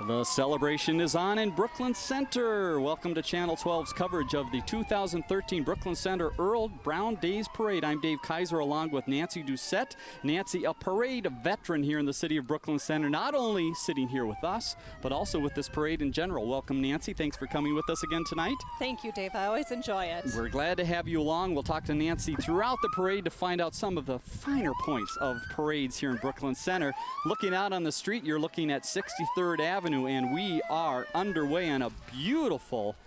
The celebration is on in Brooklyn Center. Welcome to Channel 12's coverage of the 2013 Brooklyn Center Earle Brown Days Parade. I'm Dave Kaiser along with Nancy Doucette. Nancy, a parade veteran here in the city of Brooklyn Center, not only sitting here with us, but also with this parade in general. Welcome, Nancy. Thanks for coming with us again tonight. Thank you, Dave. I always enjoy it. We're glad to have you along. We'll talk to Nancy throughout the parade to find out some of the finer points of parades here in Brooklyn Center. Looking out on the street, you're looking at 63rd Avenue. And we are underway on a beautiful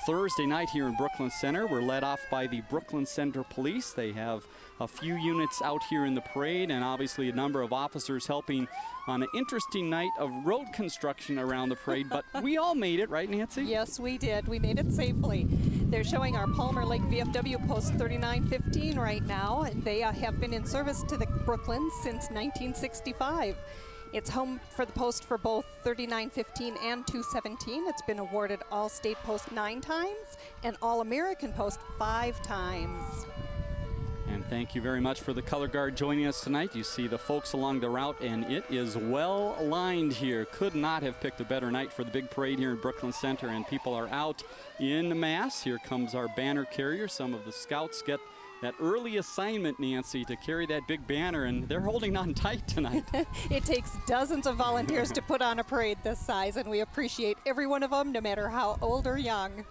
Thursday night here in Brooklyn Center. We're led off by the Brooklyn Center Police. They have a few units out here in the parade and obviously a number of officers helping on an interesting night of road construction around the parade. But we all made it, right, Nancy? Yes, we did. We made it safely. They're showing our Palmer Lake VFW post 3915 right now. They have been in service to the Brooklyn since 1965. It's home for the post for both 3915 and 217. It's been awarded All-State Post 9 times and All-American Post 5 times. And thank you very much for the color guard joining us tonight. You see the folks along the route, and it is well lined here. Could not have picked a better night for the big parade here in Brooklyn Center, and people are out in mass. Here comes our banner carrier. Some of the scouts get that early assignment, Nancy, to carry that big banner, and they're holding on tight tonight. It takes dozens of volunteers to put on a parade this size, and we appreciate every one of them, no matter how old or young.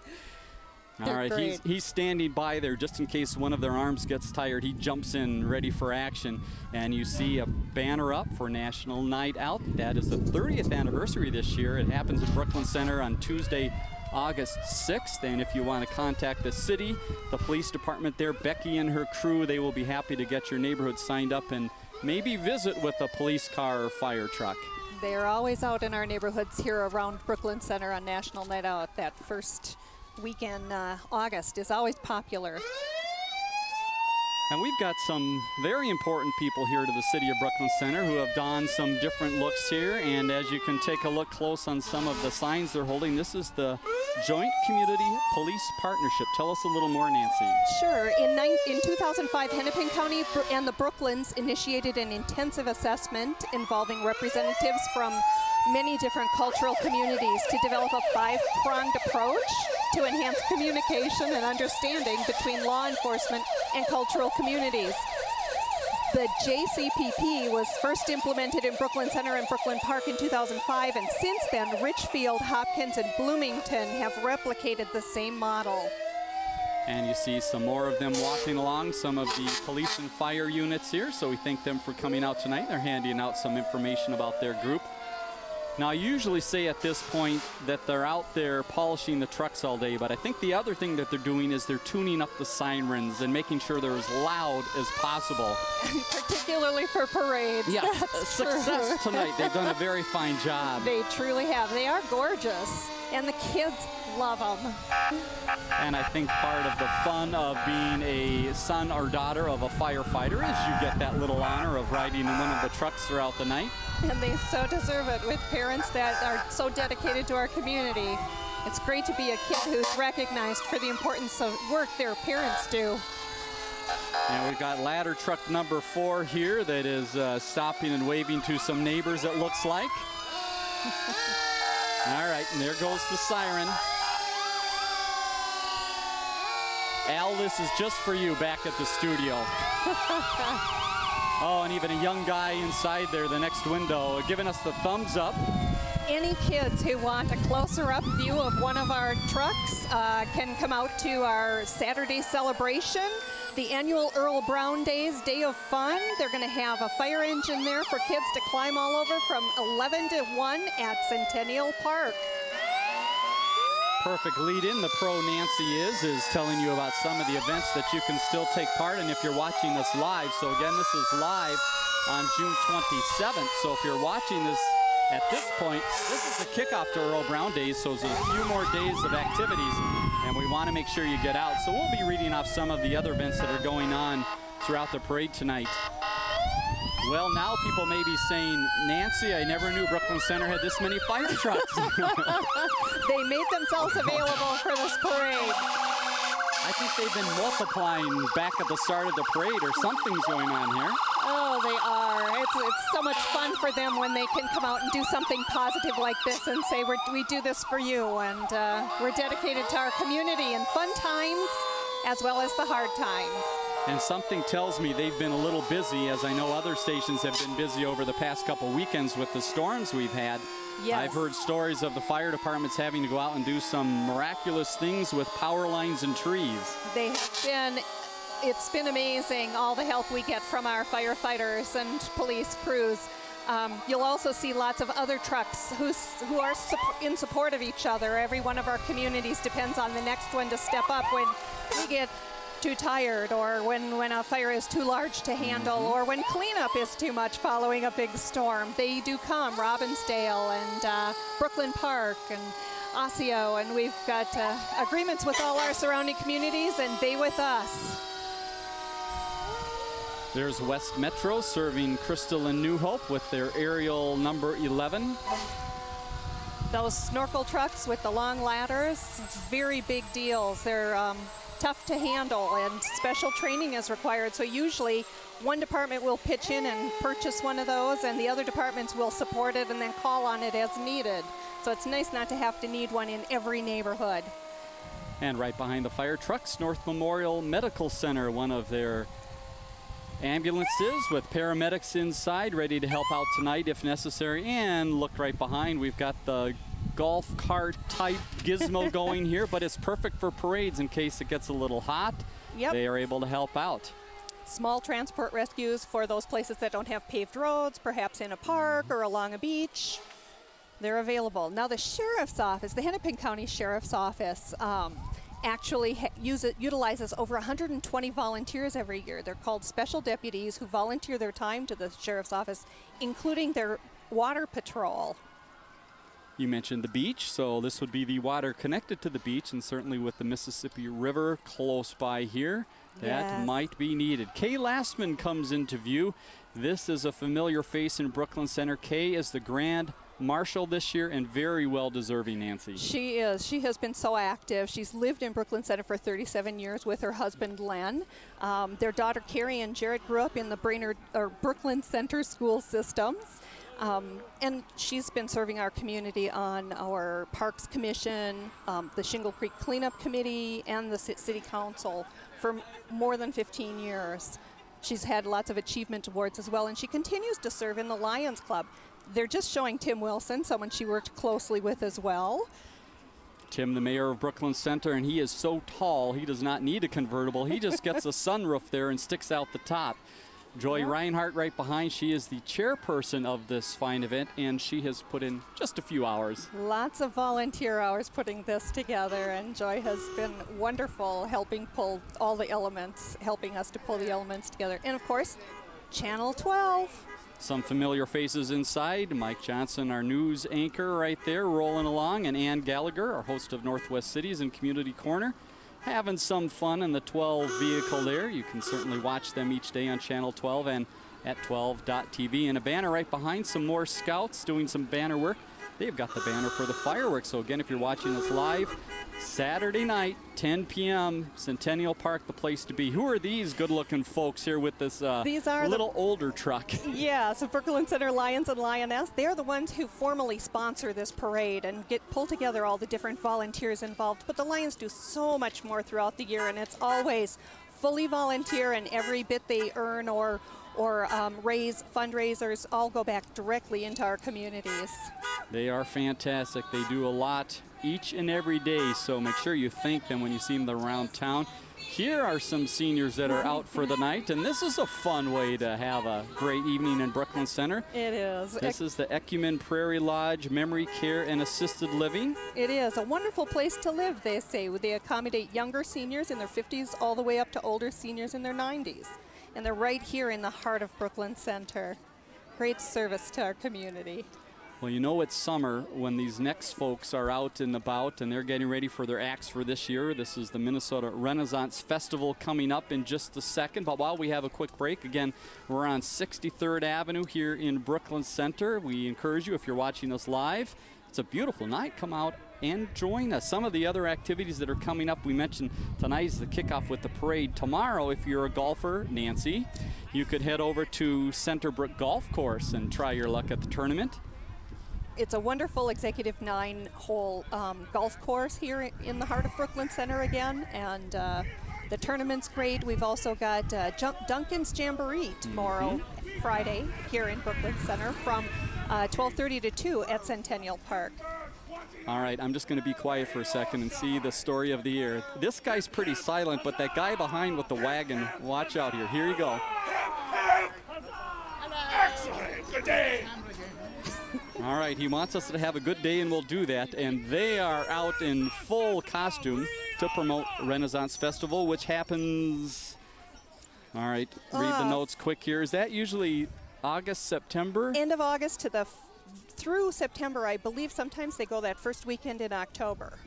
All right, he's standing by there just in case one of their arms gets tired. He jumps in ready for action, and you see a banner up for National Night Out. That is the 30th anniversary this year. It happens at Brooklyn Center on Tuesday, August 6th, and if you want to contact the city, the police department there, Becky and her crew, they will be happy to get your neighborhood signed up and maybe visit with a police car or fire truck. They're always out in our neighborhoods here around Brooklyn Center on National Night Out. That first weekend, August, is always popular. And we've got some very important people here to the city of Brooklyn Center who have donned some different looks here. And as you can take a look close on some of the signs they're holding, this is the Joint Community Police Partnership. Tell us a little more, Nancy. Sure. In 2005, Hennepin County and the Brooklyns initiated an intensive assessment involving representatives from many different cultural communities to develop a 5-pronged approach to enhance communication and understanding between law enforcement and cultural communities. The JCPP was first implemented in Brooklyn Center and Brooklyn Park in 2005, and since then, Richfield, Hopkins, and Bloomington have replicated the same model. And you see some more of them walking along, some of the police and fire units here, so we thank them for coming out tonight. They're handing out some information about their group. Now, I usually say at this point that they're out there polishing the trucks all day, but I think the other thing that they're doing is they're tuning up the sirens and making sure they're as loud as possible. Particularly for parades. Yeah, success tonight. They've done a very fine job. They truly have. They are gorgeous, and the kids love them. And I think part of the fun of being a son or daughter of a firefighter is you get that little honor of riding in one of the trucks throughout the night. And they so deserve it with parents that are so dedicated to our community. It's great to be a kid who's recognized for the importance of work their parents do. And we've got ladder truck number 4 here that is stopping and waving to some neighbors, it looks like. All right, and there goes the siren. Al, this is just for you back at the studio. Oh, and even a young guy inside there, the next window, giving us the thumbs up. Any kids who want a closer-up view of one of our trucks can come out to our Saturday celebration, the annual Earle Brown Days Day of Fun. They're going to have a fire engine there for kids to climb all over from 11 to 1 at Centennial Park. Perfect lead in. The pro Nancy is telling you about some of the events that you can still take part in if you're watching this live. So again, this is live on June 27th. So if you're watching this at this point, this is the kickoff to Earle Brown Days. So there's a few more days of activities, and we want to make sure you get out. So we'll be reading off some of the other events that are going on throughout the parade tonight. Well, now people may be saying, Nancy, I never knew Brooklyn Center had this many fire trucks. They made themselves available for this parade. I think they've been multiplying back at the start of the parade, or something's going on here. Oh, they are. it's so much fun for them when they can come out and do something positive like this and say, we do this for you, and we're dedicated to our community in fun times as well as the hard times. And something tells me they've been a little busy, as I know other stations have been busy over the past couple weekends with the storms we've had. Yes. I've heard stories of the fire departments having to go out and do some miraculous things with power lines and trees. It's been amazing, all the help we get from our firefighters and police crews. You'll also see lots of other trucks who are in support of each other. Every one of our communities depends on the next one to step up when we get too tired, or when a fire is too large to handle, or when cleanup is too much following a big storm. They do come, Robbinsdale and Brooklyn Park and Osseo, and we've got agreements with all our surrounding communities, and they with us. There's West Metro serving Crystal and New Hope with their aerial number 11. Those snorkel trucks with the long ladders, very big deals. They're tough to handle, and special training is required. So usually one department will pitch in and purchase one of those, and the other departments will support it and then call on it as needed. So it's nice not to have to need one in every neighborhood. And right behind the fire trucks, North Memorial Medical Center, one of their ambulances with paramedics inside ready to help out tonight if necessary. And look right behind, we've got the golf cart type gizmo going here, but it's perfect for parades in case it gets a little hot. Yep. They are able to help out. Small transport rescues for those places that don't have paved roads, perhaps in a park or along a beach. They're available. Now the sheriff's office, the Hennepin County Sheriff's Office, actually utilizes over 120 volunteers every year. They're called special deputies who volunteer their time to the sheriff's office, including their water patrol. You mentioned the beach, so this would be the water connected to the beach, and certainly with the Mississippi River close by here, that might be needed. Kay Lastman comes into view. This is a familiar face in Brooklyn Center. Kay is the Grand Marshal this year, and very well deserving, Nancy. She is. She has been so active. She's lived in Brooklyn Center for 37 years with her husband, Len. Their daughter, Carrie and Jared, grew up in the Brooklyn Center school systems. And she's been serving our community on our Parks Commission, the Shingle Creek Cleanup Committee, and the City Council for more than 15 years. She's had lots of achievement awards as well, and she continues to serve in the Lions Club. They're just showing Tim Wilson, someone she worked closely with as well. Tim, the mayor of Brooklyn Center, and he is so tall, he does not need a convertible. He just gets a sunroof there and sticks out the top. Joy Reinhardt right behind. She is the chairperson of this fine event, and she has put in just a few hours. Lots of volunteer hours putting this together, and Joy has been wonderful helping pull all the elements, helping us to pull the elements together. And of course, Channel 12. Some familiar faces inside. Mike Johnson, our news anchor right there, rolling along, and Ann Gallagher, our host of Northwest Cities and Community Corner, having some fun in the 12 vehicle there. You can certainly watch them each day on Channel 12 and at 12.tv. And a banner right behind, some more scouts doing some banner work. They've got the banner for the fireworks. So again, if you're watching this live, Saturday night, 10 p.m., Centennial Park, the place to be. Who are these good-looking folks here with this little older truck? Yeah, so Brooklyn Center Lions and Lioness, they're the ones who formally sponsor this parade and pull together all the different volunteers involved. But the Lions do so much more throughout the year, and it's always fully volunteer, and every bit they earn or raise fundraisers all go back directly into our communities. They are fantastic. They do a lot each and every day, so make sure you thank them when you see them around town. Here are some seniors that are out for the night, and this is a fun way to have a great evening in Brooklyn Center. It is. This is the Ecumen Prairie Lodge Memory Care and Assisted Living. It is a wonderful place to live, they say. They accommodate younger seniors in their 50s all the way up to older seniors in their 90s. And they're right here in the heart of Brooklyn Center. Great service to our community. Well, you know it's summer when these next folks are out and about, and they're getting ready for their acts for this year. This is the Minnesota Renaissance Festival coming up in just a second. But while we have a quick break, again, we're on 63rd Avenue here in Brooklyn Center. We encourage you, if you're watching us live, it's a beautiful night. Come out and join us. Some of the other activities that are coming up, we mentioned tonight is the kickoff with the parade. Tomorrow, if you're a golfer, Nancy, you could head over to Centerbrook Golf Course and try your luck at the tournament. It's a wonderful executive 9-hole golf course here in the heart of Brooklyn Center again, and the tournament's great. We've also got Duncan's Jamboree tomorrow, Friday, here in Brooklyn Center from 12:30 to 2 at Centennial Park. All right, I'm just going to be quiet for a second and see the story of the year. This guy's pretty silent, but that guy behind with the wagon, watch out here. Here you go. Excellent. Good day. All right, he wants us to have a good day, and we'll do that. And they are out in full costume to promote Renaissance Festival, which happens, all right, read the notes quick here. Is that usually August, September? End of August to through September, I believe. Sometimes they go that first weekend in October.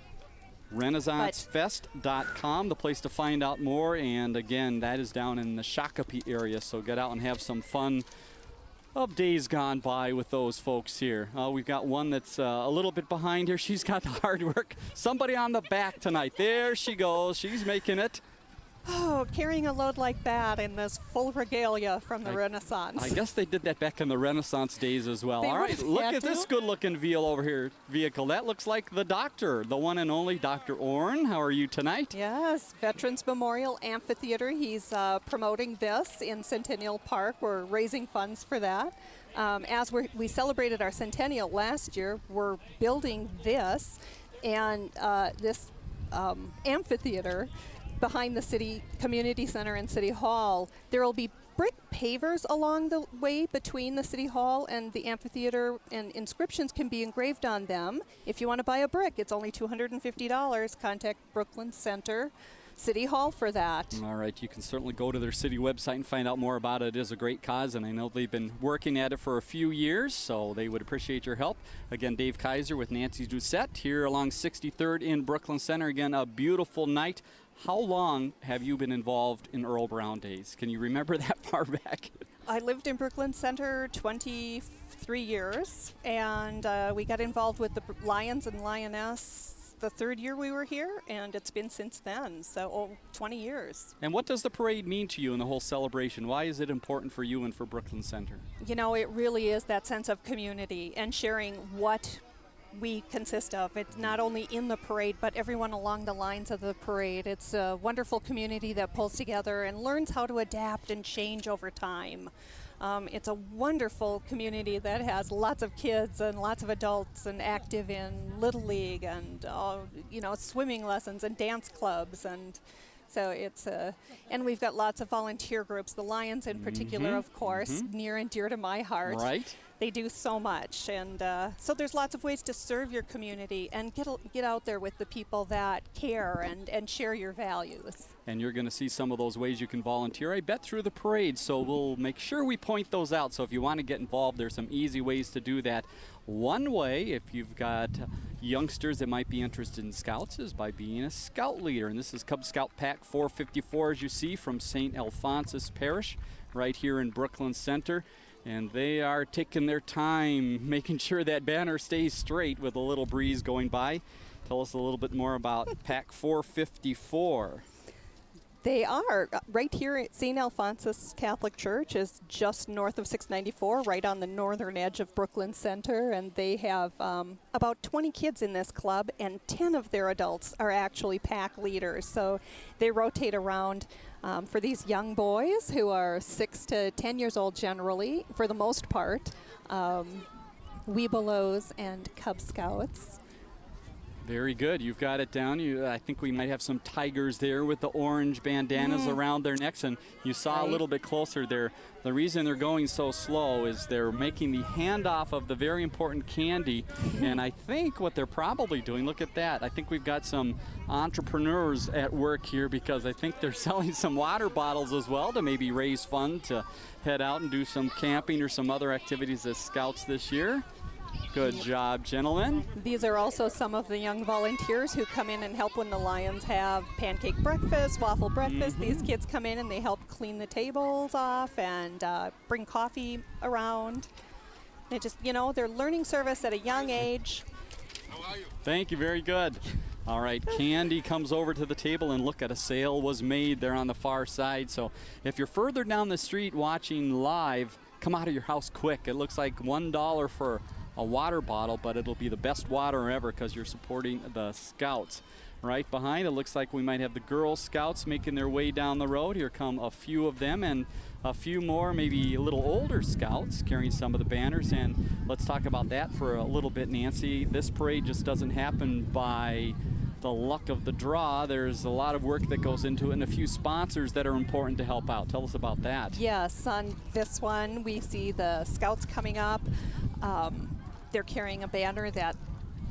RenaissanceFest.com, the place to find out more. And again, that is down in the Shakopee area, so get out and have some fun of days gone by with those folks here. We've got one that's a little bit behind here. She's got the hard work. Somebody on the back tonight. There she goes. She's making it. Oh, carrying a load like that in this full regalia from the Renaissance. I guess they did that back in the Renaissance days as well. They All right, look at to. this good-looking vehicle. That looks like the doctor, the one and only Dr. Orn. How are you tonight? Yes, Veterans Memorial Amphitheater. He's promoting this in Centennial Park. We're raising funds for that. As we celebrated our centennial last year, we're building this and this amphitheater behind the City Community Center and City Hall. There will be brick pavers along the way between the City Hall and the amphitheater, and inscriptions can be engraved on them. If you want to buy a brick, it's only $250. Contact Brooklyn Center City Hall for that. All right, you can certainly go to their city website and find out more about it. It is a great cause, and I know they've been working at it for a few years, so they would appreciate your help. Again, Dave Kaiser with Nancy Doucette here along 63rd in Brooklyn Center. Again, a beautiful night. How long have you been involved in Earle Brown days? Can you remember that far back? I lived in Brooklyn Center 23 years, and we got involved with the Lions and Lioness the third year we were here, and it's been since then, so 20 years. And what does the parade mean to you in the whole celebration? Why is it important for you and for Brooklyn Center? You know, it really is that sense of community and sharing what we consist of. It's not only in the parade, but everyone along the lines of the parade. It's a wonderful community that pulls together and learns how to adapt and change over time. It's a wonderful community that has lots of kids and lots of adults and active in Little League and, swimming lessons and dance clubs. And so it's and we've got lots of volunteer groups, the Lions in particular, of course, near and dear to my heart. Right. They do so much, and so there's lots of ways to serve your community and get out there with the people that care and share your values. And you're going to see some of those ways you can volunteer, I bet, through the parade. So we'll make sure we point those out. So if you want to get involved, there's some easy ways to do that. One way, if you've got youngsters that might be interested in Scouts, is by being a Scout leader. And this is Cub Scout Pack 454, as you see, from St. Alphonsus Parish, right here in Brooklyn Center. And they are taking their time, making sure that banner stays straight with a little breeze going by. Tell us a little bit more about Pack 454. They are right here at St. Alphonsus Catholic Church, is just north of 694, right on the northern edge of Brooklyn Center. And they have about 20 kids in this club, and 10 of their adults are actually pack leaders. So they rotate around for these young boys who are 6 to 10 years old generally, for the most part, Webelos and Cub Scouts. Very good. You've got it down. I think we might have some tigers there with the orange bandanas around their necks. And you saw a little bit closer there. The reason they're going so slow is they're making the handoff of the very important candy. And I think what they're probably doing, look at that. I think we've got some entrepreneurs at work here, because I think they're selling some water bottles as well to maybe raise funds to head out and do some camping or some other activities as Scouts this year. Good job, gentlemen. These are also some of the young volunteers who come in and help when the Lions have pancake breakfast, waffle breakfast. These kids come in and they help clean the tables off and bring coffee around. They just, they're learning service at a young age. How are you? Thank you, very good. All right, Candy comes over to the table, and look, at a sale was made there on the far side. So if you're further down the street watching live, come out of your house quick. It looks like $1 for a water bottle, but it'll be the best water ever because you're supporting the Scouts. Right behind, it looks like we might have the Girl Scouts making their way down the road. Here come a few of them, and a few more, maybe a little older Scouts carrying some of the banners. And let's talk about that for a little bit, Nancy. This parade just doesn't happen by the luck of the draw. There's a lot of work that goes into it, and a few sponsors that are important to help out. Tell us about that. Yes, on this one, we see the Scouts coming up. They're carrying a banner that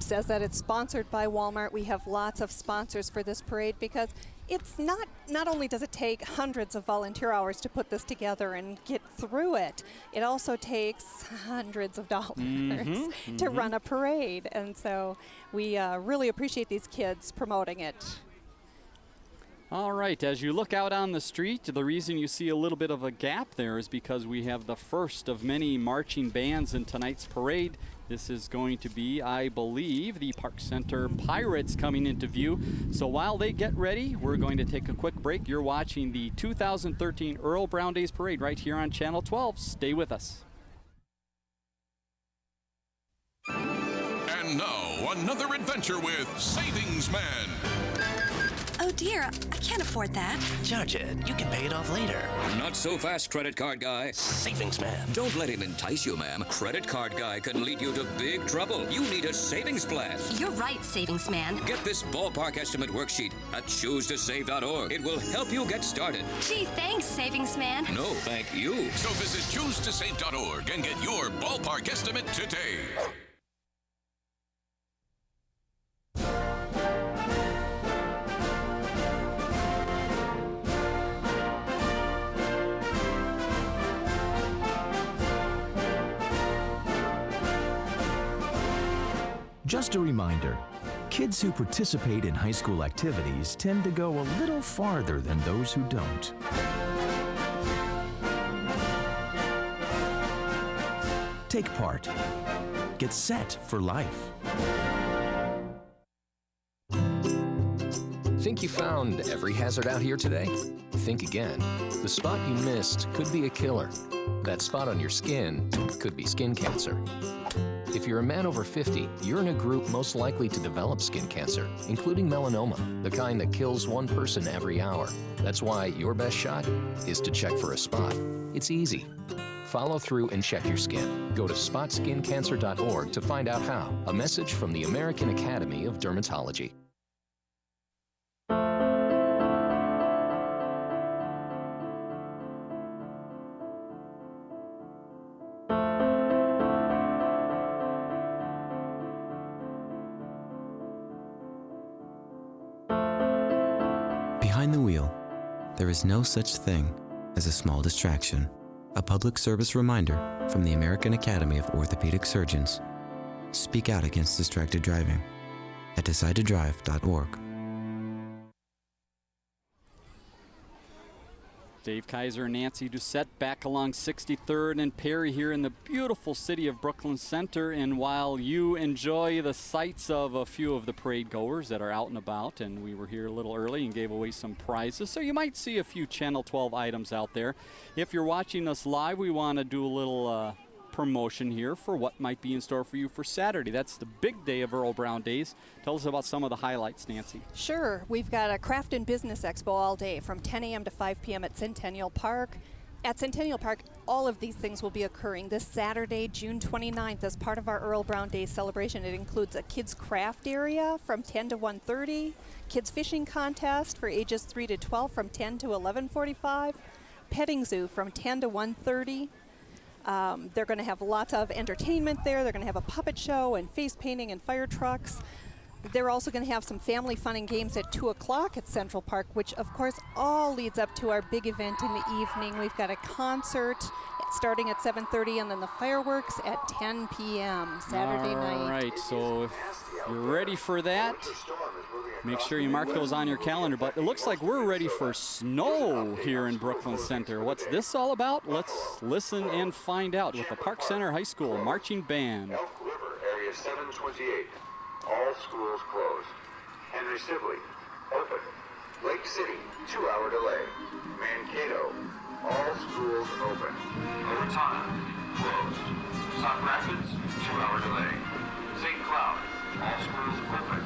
says that it's sponsored by Walmart. We have lots of sponsors for this parade because it's not only does it take hundreds of volunteer hours to put this together and get through it, it also takes hundreds of dollars to run a parade. And so we really appreciate these kids promoting it. All right, as you look out on the street, the reason you see a little bit of a gap there is because we have the first of many marching bands in tonight's parade. This is going to be, I believe, the Park Center Pirates coming into view. So while they get ready, we're going to take a quick break. You're watching the 2013 Earle Brown Days Parade right here on Channel 12. Stay with us. And now, another adventure with Savings Man. Oh dear, I can't afford that. Charge it. You can pay it off later. Not so fast, credit card guy. Savings Man. Don't let him entice you, ma'am. Credit card guy can lead you to big trouble. You need a savings plan. You're right, savings man. Get this ballpark estimate worksheet at choosetosave.org. It will help you get started. Gee, thanks, savings man. No, thank you. So visit choosetosave.org and get your ballpark estimate today. Just a reminder, kids who participate in high school activities tend to go a little farther than those who don't. Take part. Get set for life. Think you found every hazard out here today? Think again. The spot you missed could be a killer. That spot on your skin could be skin cancer. If you're a man over 50, you're in a group most likely to develop skin cancer, including melanoma, the kind that kills one person every hour. That's why your best shot is to check for a spot. It's easy. Follow through and check your skin. Go to spotskincancer.org to find out how. A message from the American Academy of Dermatology. Behind the wheel, there is no such thing as a small distraction. A public service reminder from the American Academy of Orthopedic Surgeons. Speak out against distracted driving at decidetodrive.org. Dave Kaiser and Nancy Doucette back along 63rd and Perry here in the beautiful city of Brooklyn Center. And while you enjoy the sights of a few of the parade goers that are out and about, and we were here a little early and gave away some prizes, so you might see a few Channel 12 items out there. If you're watching us live, we want to do a little promotion here for what might be in store for you for Saturday. That's the big day of Earle Brown Days. Tell us about some of the highlights, Nancy. Sure. We've got a Craft and Business Expo all day from 10 a.m. to 5 p.m. at Centennial Park. At Centennial Park, all of these things will be occurring this Saturday, June 29th, as part of our Earle Brown Day celebration. It includes a kids craft area from 10 to 1:30, kids fishing contest for ages 3 to 12 from 10 to 11:45, petting zoo from 10 to 1:30. They're going to have lots of entertainment there. They're going to have a puppet show and face painting and fire trucks. They're also going to have some family fun and games at 2 o'clock at Central Park, which of course all leads up to our big event in the evening. We've got a concert starting at 7:30 and then the fireworks at 10 p.m. Saturday night. All right, so if you're ready for that, make sure you mark those on your calendar. But it looks like we're ready for snow here in Brooklyn Center. What's this all about? Let's listen and find out with the Park Center High School Marching Band. Elk River, area 728. all schools closed. Henry Sibley, open. Lake City, 2-hour delay. Mankato, all schools open. Owatonna, closed. Sauk Rapids, 2-hour delay. St. Cloud, all schools open.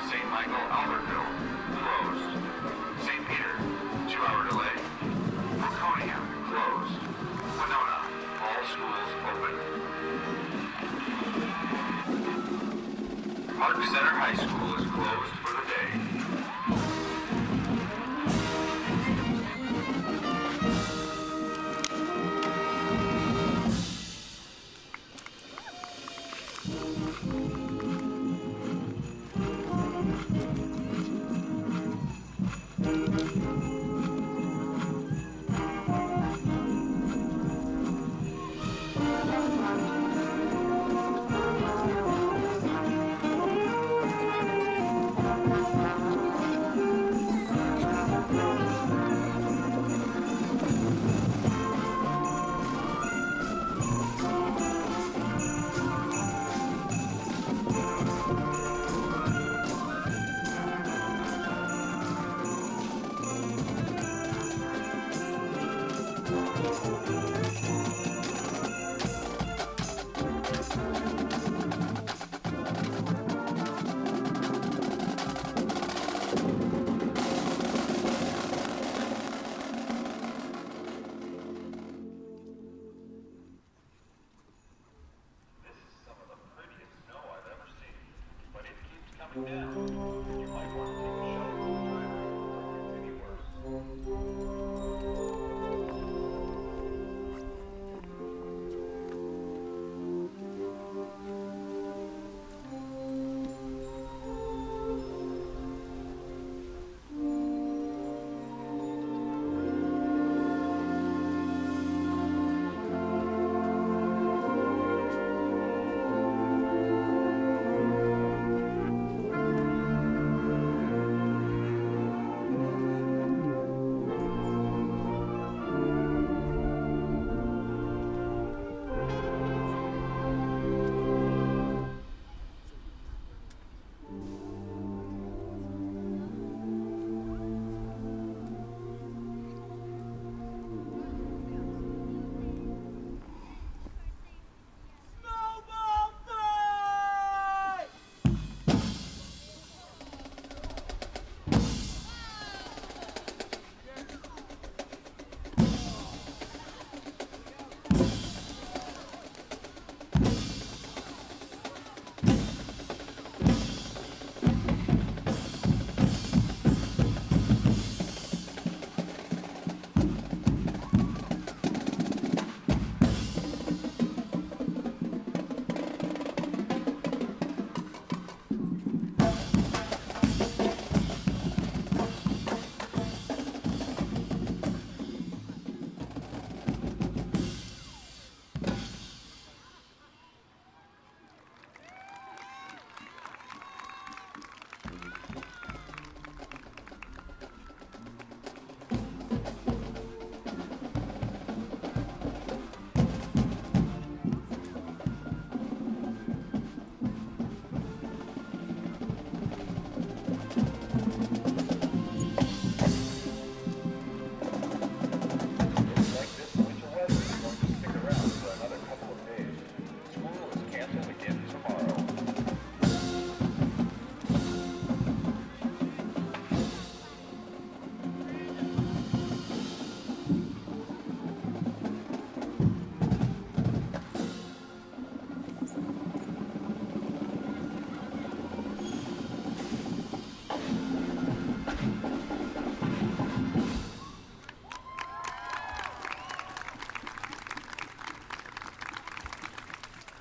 St. Michael, Albertville, closed. St. Peter, 2-hour delay. Waconia, closed. Winona, all schools open. Park Center High School is closed for the day.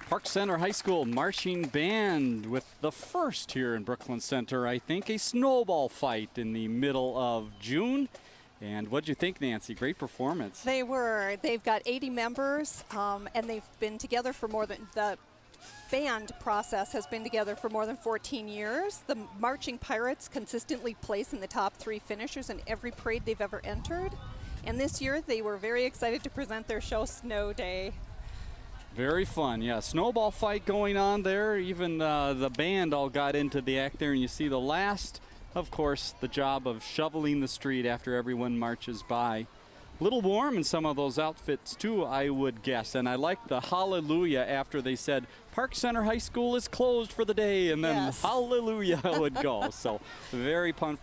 Park Center High School marching band with the first here in Brooklyn Center, I think, a snowball fight in the middle of June. And what'd you think, Nancy? Great performance. They were. They've got 80 members, and they've been together for more than, the band process has been together for more than 14 years. The Marching Pirates consistently place in the top 3 finishers in every parade they've ever entered. And this year, they were very excited to present their show, Snow Day. Very fun, yeah. Snowball fight going on there. Even the band all got into the act there, and you see the last, of course, the job of shoveling the street after everyone marches by. A little warm in some of those outfits too, I would guess. And I like the hallelujah after they said Park Center High School is closed for the day, and then Yes. hallelujah would go. So very fun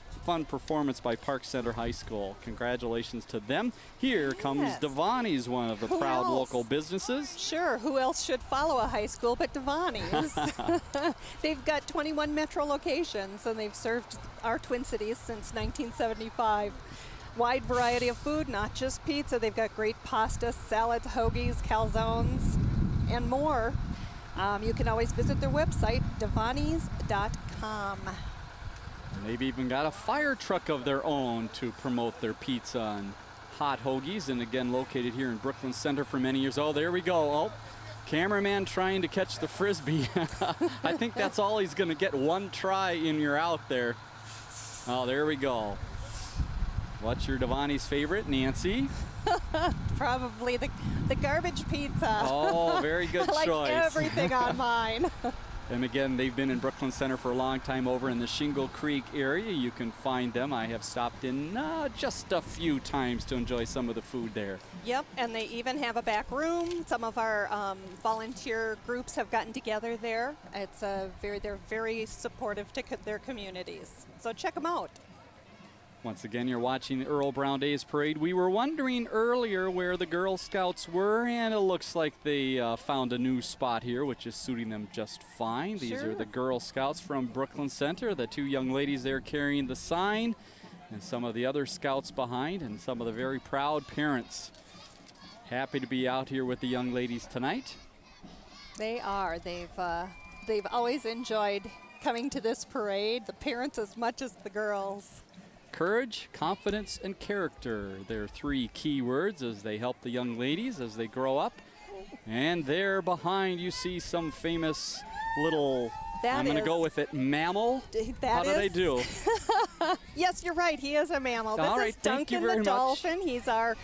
performance by Park Center High School. Congratulations to them. Here comes Yes. Devani's, one of the Who proud else? local businesses. Sure, who else should follow a high school but Devani's? They've got 21 metro locations, and they've served our Twin Cities since 1975. Wide variety of food, not just pizza. They've got great pasta, salads, hoagies, calzones, and more. You can always visit their website, devanis.com. And they've even got a fire truck of their own to promote their pizza and hot hoagies, and again located here in Brooklyn Center for many years. Oh, there we go. Oh, cameraman trying to catch the Frisbee. I think that's all he's going to get, one try and you're out there. Oh, there we go. What's your Devani's favorite, Nancy? Probably the garbage pizza. Oh, very good I like choice. everything on mine. And again, they've been in Brooklyn Center for a long time over in the Shingle Creek area. You can find them. I have stopped in just a few times to enjoy some of the food there. Yep, and they even have a back room. Some of our volunteer groups have gotten together there. They're very supportive to their communities. So check them out. Once again, you're watching the Earle Brown Days Parade. We were wondering earlier where the Girl Scouts were, and it looks like they found a new spot here, which is suiting them just fine. These are the Girl Scouts from Brooklyn Center, the two young ladies there carrying the sign, and some of the other scouts behind, and some of the very proud parents. Happy to be out here with the young ladies tonight. They are. They've always enjoyed coming to this parade, the parents as much as the girls. Courage, confidence, and character. They're three key words as they help the young ladies as they grow up. And there behind you see some famous little, I'm going to go with it, mammal. How did I do? Yes, you're right. He is a mammal. All This right, is thank you Duncan very the much. dolphin. He's our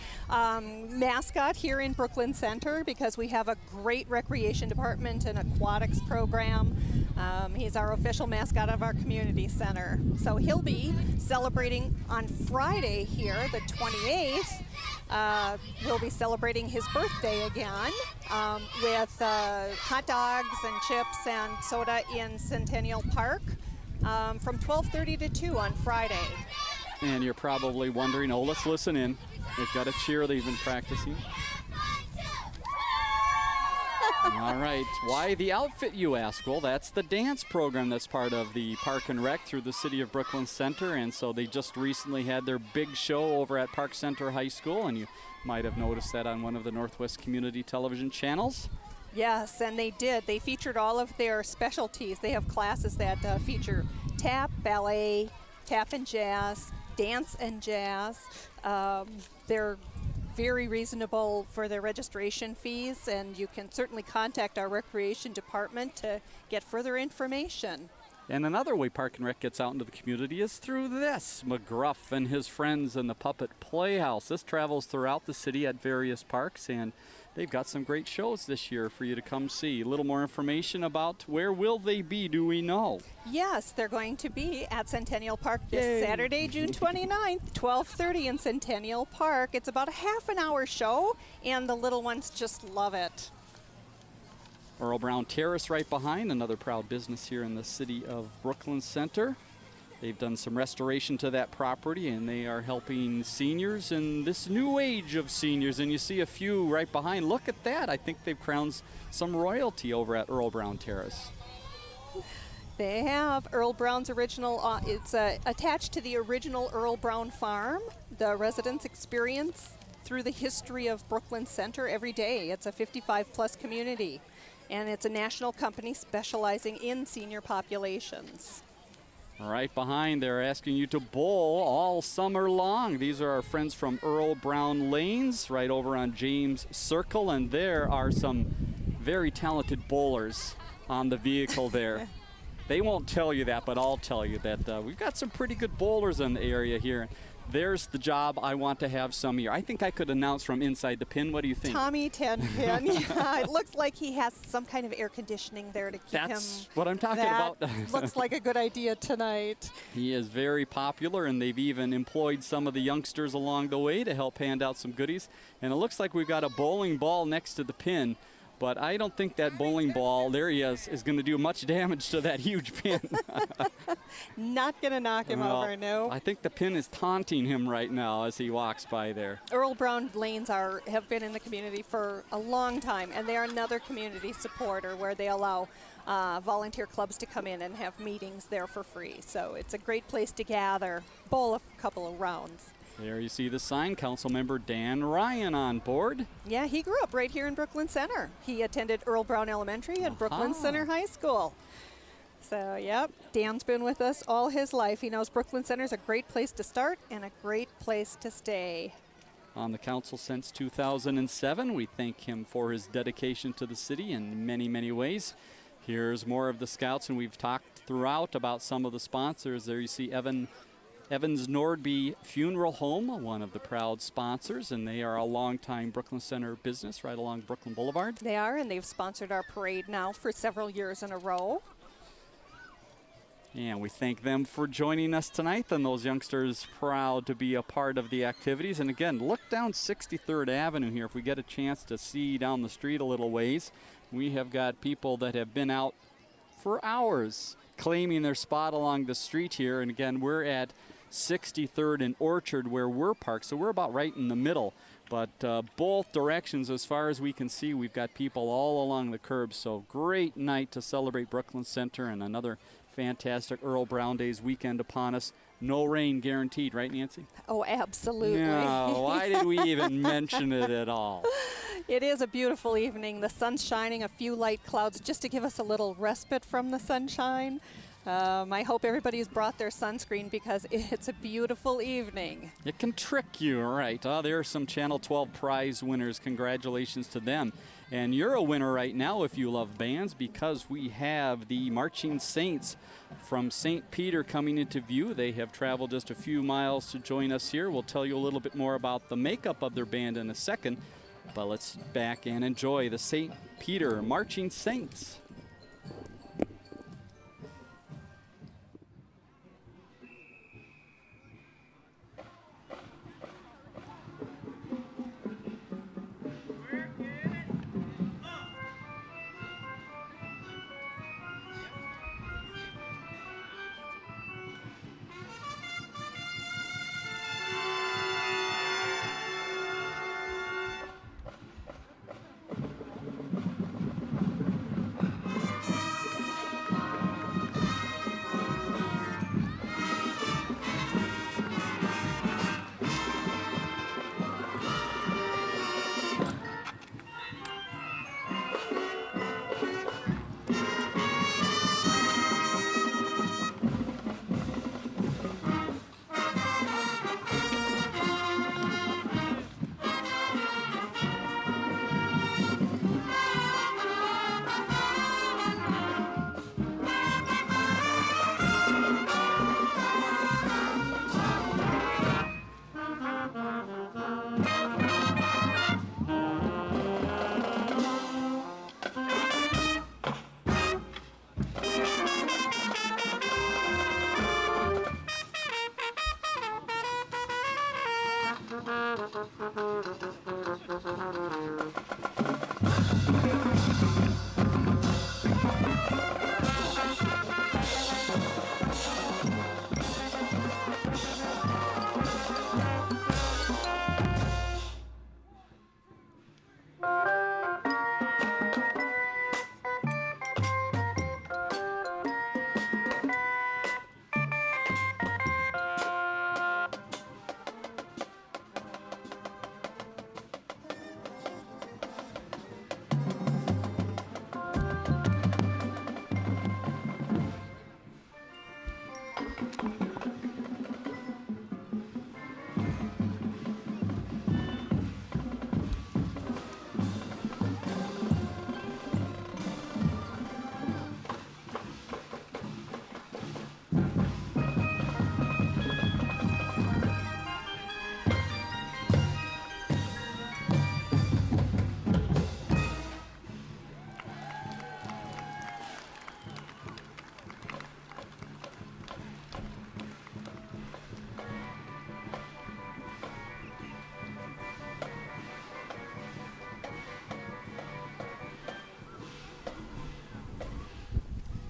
mascot here in Brooklyn Center because we have a great recreation department and aquatics program. He's our official mascot of our community center. So he'll be celebrating on Friday here, the 28th. He'll be celebrating his birthday again with hot dogs and chips and soda in Centennial Park from 12:30 to 2 on Friday. And you're probably wondering, oh, let's listen in. They've got a cheer they've been practicing. All right, why the outfit, you ask? Well, that's the dance program that's part of the Park and Rec through the City of Brooklyn Center, and so they just recently had their big show over at Park Center High School, and you might have noticed that on one of the Northwest Community Television channels. Yes, and they did. They featured all of their specialties. They have classes that feature tap, ballet, tap and jazz, dance and jazz. They're very reasonable for their registration fees, and you can certainly contact our recreation department to get further information. And another way Park and Rec gets out into the community is through this, McGruff and his friends and the Puppet Playhouse. This travels throughout the city at various parks, and they've got some great shows this year for you to come see. A little more information about where will they be, do we know? Yes, they're going to be at Centennial Park this Yay. Saturday, June 29th, 12:30 in Centennial Park. It's about a half an hour show, and the little ones just love it. Earle Brown Terrace right behind, another proud business here in the city of Brooklyn Center. They've done some restoration to that property, and they are helping seniors in this new age of seniors. And you see a few right behind. Look at that. I think they've crowned some royalty over at Earle Brown Terrace. They have Earle Brown's original, it's attached to the original Earle Brown farm. The residents experience through the history of Brooklyn Center every day. It's a 55-plus community, and it's a national company specializing in senior populations. Right behind, they're asking you to bowl all summer long. These are our friends from Earle Brown Lanes right over on James Circle, and there are some very talented bowlers on the vehicle there. They won't tell you that, but I'll tell you that we've got some pretty good bowlers in the area here. There's the job I want to have some year. I think I could announce from inside the pin. What do you think? Tommy Tenpin. Yeah, it looks like he has some kind of air conditioning there to keep him. That's what I'm talking about. Looks like a good idea tonight. He is very popular, and they've even employed some of the youngsters along the way to help hand out some goodies. And it looks like we've got a bowling ball next to the pin. But I don't think that bowling ball, there he is going to do much damage to that huge pin. Not going to knock him over, no. I think the pin is taunting him right now as he walks by there. Earle Brown Lanes have been in the community for a long time, and they are another community supporter where they allow volunteer clubs to come in and have meetings there for free. So it's a great place to gather, bowl a couple of rounds. There you see the sign, Councilmember Dan Ryan on board. Yeah, he grew up right here in Brooklyn Center. He attended Earle Brown Elementary and Brooklyn Center High School. So, yep, Dan's been with us all his life. He knows Brooklyn Center is a great place to start and a great place to stay. On the council since 2007, we thank him for his dedication to the city in many, many ways. Here's more of the Scouts, and we've talked throughout about some of the sponsors. There you see Evans Nordby Funeral Home, one of the proud sponsors, and they are a longtime Brooklyn Center business right along Brooklyn Boulevard. They are, and they've sponsored our parade now for several years in a row. And we thank them for joining us tonight, and those youngsters proud to be a part of the activities. And again, look down 63rd Avenue here. If we get a chance to see down the street a little ways, we have got people that have been out for hours claiming their spot along the street here. And again, we're at 63rd and Orchard where we're parked, so we're about right in the middle. But both directions, as far as we can see, we've got people all along the curbs. So great night to celebrate Brooklyn Center, and another fantastic Earle Brown Days weekend upon us. No rain guaranteed, right, Nancy? Oh, absolutely. No, why did we even mention it at all? It is a beautiful evening. The sun's shining, a few light clouds just to give us a little respite from the sunshine. I hope everybody's brought their sunscreen because it's a beautiful evening. It can trick you, right? There are some Channel 12 prize winners. Congratulations to them. And you're a winner right now if you love bands, because we have the Marching Saints from St. Peter coming into view. They have traveled just a few miles to join us here. We'll tell you a little bit more about the makeup of their band in a second. But let's back and enjoy the St. Peter Marching Saints.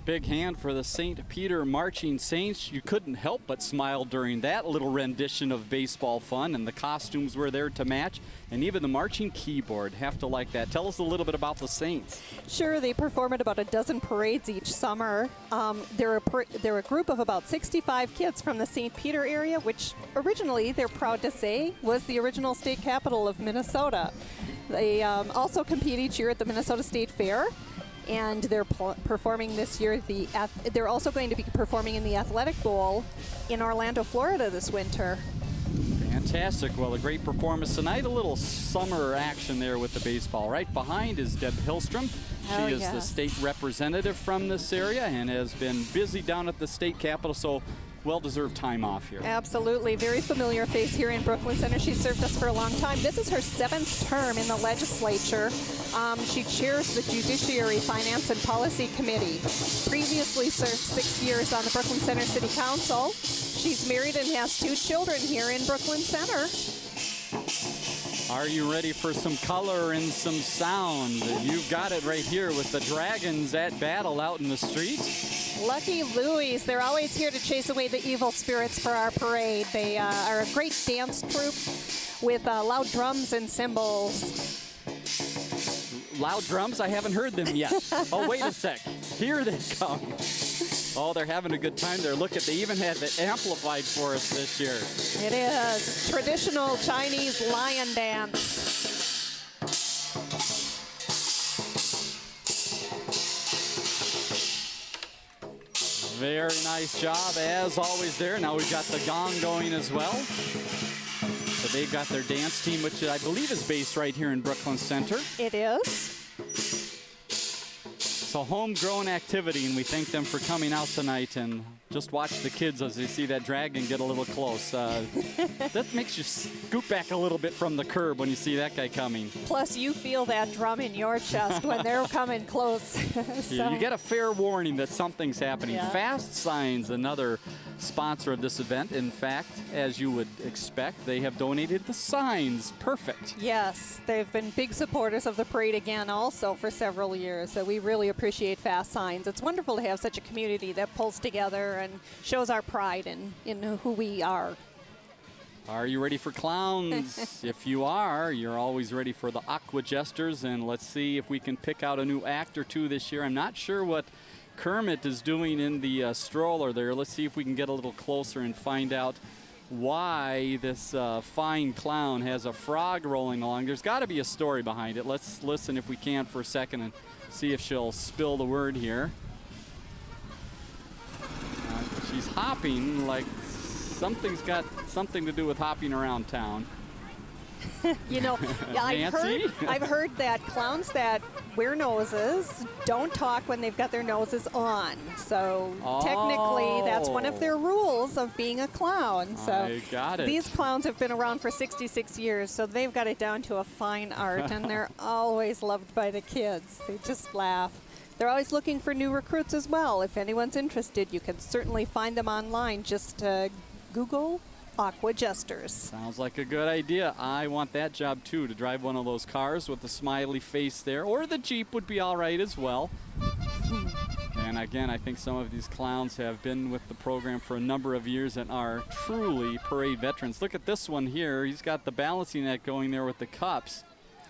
Big hand for the St. Peter Marching Saints. You couldn't help but smile during that little rendition of baseball fun, and the costumes were there to match, and even the marching keyboard. Have to like that. Tell us a little bit about the Saints. Sure, they perform at about a dozen parades each summer. They're a group of about 65 kids from the St. Peter area, which originally, they're proud to say, was the original state capital of Minnesota. They also compete each year at the Minnesota State Fair. And they're performing this year. They're also going to be performing in the Athletic Bowl in Orlando, Florida this winter. Fantastic. Well, a great performance tonight. A little summer action there with the baseball. Right behind is Deb Hillstrom. She is the state representative from this area and has been busy down at the state capitol, so well-deserved time off here. Absolutely. Very familiar face here in Brooklyn Center. She's served us for a long time. This is her 7th term in the legislature. She chairs the Judiciary, Finance, and Policy Committee. Previously served 6 years on the Brooklyn Center City Council. She's married and has 2 children here in Brooklyn Center. Are you ready for some color and some sound? You've got it right here with the Dragons at battle out in the street. Lucky Louie, they're always here to chase away the evil spirits for our parade. They are a great dance troupe with loud drums and cymbals. Loud drums? I haven't heard them yet. Oh, wait a sec. Here they come. Oh, they're having a good time there. Look at, they even had it amplified for us this year. It is traditional Chinese lion dance. Very nice job, as always there. Now we've got the gong going as well. So they've got their dance team, which I believe is based right here in Brooklyn Center. It is. It's a homegrown activity, and we thank them for coming out tonight. And just watch the kids as they see that dragon get a little close. That makes you scoot back a little bit from the curb when you see that guy coming. Plus, you feel that drum in your chest when they're coming close. So. You get a fair warning that something's happening. Yeah. Fast Signs, another sponsor of this event. In fact, as you would expect, they have donated the signs. Perfect. Yes, they've been big supporters of the parade again also for several years. So we really appreciate Fast Signs. It's wonderful to have such a community that pulls together and shows our pride in who we are. Are you ready for clowns? If you are, you're always ready for the Aqua Jesters, and let's see if we can pick out a new act or two this year. I'm not sure what Kermit is doing in the stroller there. Let's see if we can get a little closer and find out why this fine clown has a frog rolling along. There's got to be a story behind it. Let's listen if we can for a second and see if she'll spill the word here. She's hopping like something's got something to do with hopping around town. You know, Nancy? I've heard that clowns that wear noses don't talk when they've got their noses on. So technically, that's one of their rules of being a clown. So I got it. These clowns have been around for 66 years, so they've got it down to a fine art, and they're always loved by the kids. They just laugh. They're always looking for new recruits as well. If anyone's interested, you can certainly find them online. Just Google Aqua Jesters. Sounds like a good idea. I want that job too, to drive one of those cars with the smiley face there, or the Jeep would be all right as well. And again, I think some of these clowns have been with the program for a number of years and are truly parade veterans. Look at this one here. He's got the balancing act going there with the cups.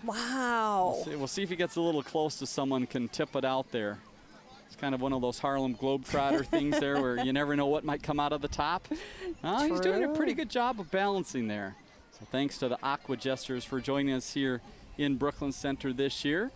Wow. We'll see if he gets a little close to someone, can tip it out there. It's kind of one of those Harlem Globetrotter things there where you never know what might come out of the top. He's doing a pretty good job of balancing there. So thanks to the Aqua Jesters for joining us here in Brooklyn Center this year.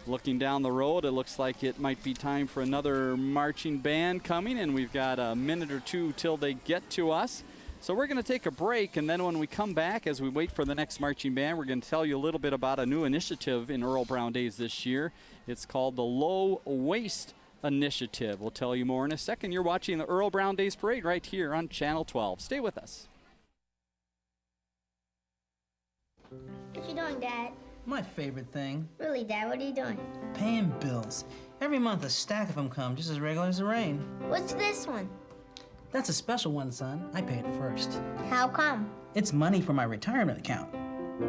Looking down the road, it looks like it might be time for another marching band coming, and we've got a minute or two till they get to us. So we're going to take a break, and then when we come back, as we wait for the next marching band, we're going to tell you a little bit about a new initiative in Earle Brown Days this year. It's called the Low Waste Initiative. We'll tell you more in a second. You're watching the Earle Brown Days Parade right here on Channel 12. Stay with us. What you doing, Dad? My favorite thing. Really, Dad, what are you doing? Paying bills. Every month a stack of them come, just as regular as the rain. What's this one? That's a special one, son. I paid it first. How come? It's money for my retirement account.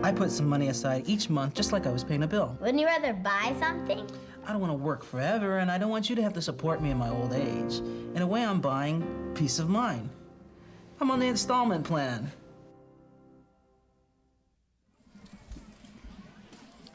I put some money aside each month just like I was paying a bill. Wouldn't you rather buy something? I don't want to work forever, and I don't want you to have to support me in my old age. In a way, I'm buying peace of mind. I'm on the installment plan.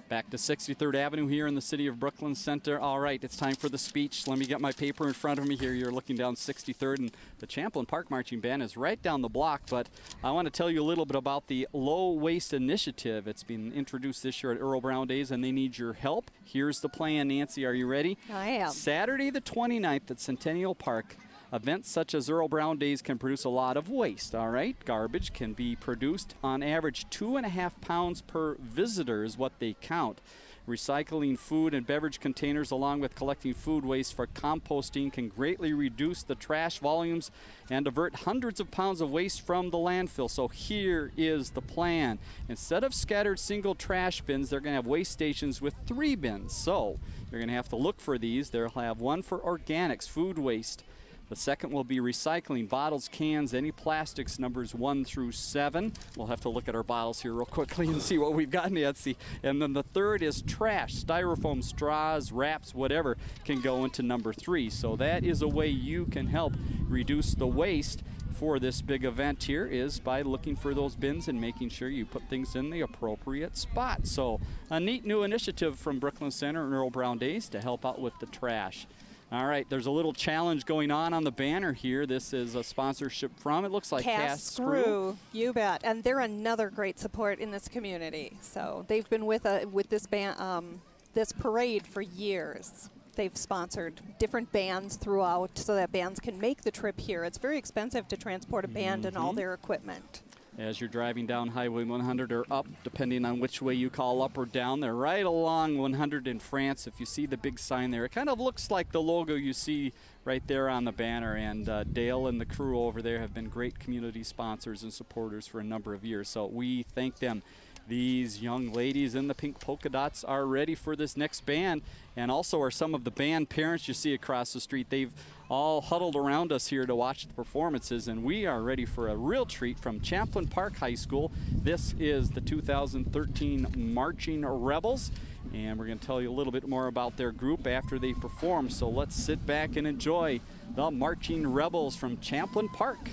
Back to 63rd Avenue here in the city of Brooklyn Center. All right, it's time for the speech. Let me get my paper in front of me here. You're looking down 63rd, and the Champlain Park Marching Band is right down the block. But I want to tell you a little bit about the Low Waste Initiative. It's been introduced this year at Earle Brown Days, and they need your help. Here's the plan, Nancy. Are you ready? I am. Saturday the 29th at Centennial Park. Events such as Earle Brown Days can produce a lot of waste, all right? Garbage can be produced on average 2.5 pounds per visitor is what they count. Recycling food and beverage containers along with collecting food waste for composting can greatly reduce the trash volumes and divert hundreds of pounds of waste from the landfill. So here is the plan. Instead of scattered single trash bins, they're going to have waste stations with 3 bins. So you're going to have to look for these. They'll have one for organics, food waste. The second will be recycling, bottles, cans, any plastics, numbers 1 through 7. We'll have to look at our bottles here real quickly and see what we've got, Nancy. And then the third is trash, styrofoam, straws, wraps, whatever can go into number 3. So that is a way you can help reduce the waste for this big event here, is by looking for those bins and making sure you put things in the appropriate spot. So a neat new initiative from Brooklyn Center and Earle Brown Days to help out with the trash. All right, there's a little challenge going on the banner here. This is a sponsorship from, it looks like Cast Screw. You bet. And they're another great support in this community. So they've been with this band, this parade for years. They've sponsored different bands throughout so that bands can make the trip here. It's very expensive to transport a band and all their equipment. As you're driving down Highway 100 or up, depending on which way you call up or down, they're right along 100 in France. If you see the big sign there, it kind of looks like the logo you see right there on the banner. And Dale and the crew over there have been great community sponsors and supporters for a number of years. So we thank them. These young ladies in the pink polka dots are ready for this next band, and also are some of the band parents you see across the street. They've all huddled around us here to watch the performances, and we are ready for a real treat from Champlain Park High School. This is the 2013 Marching Rebels, and we're going to tell you a little bit more about their group after they perform. So let's sit back and enjoy the Marching Rebels from Champlain Park.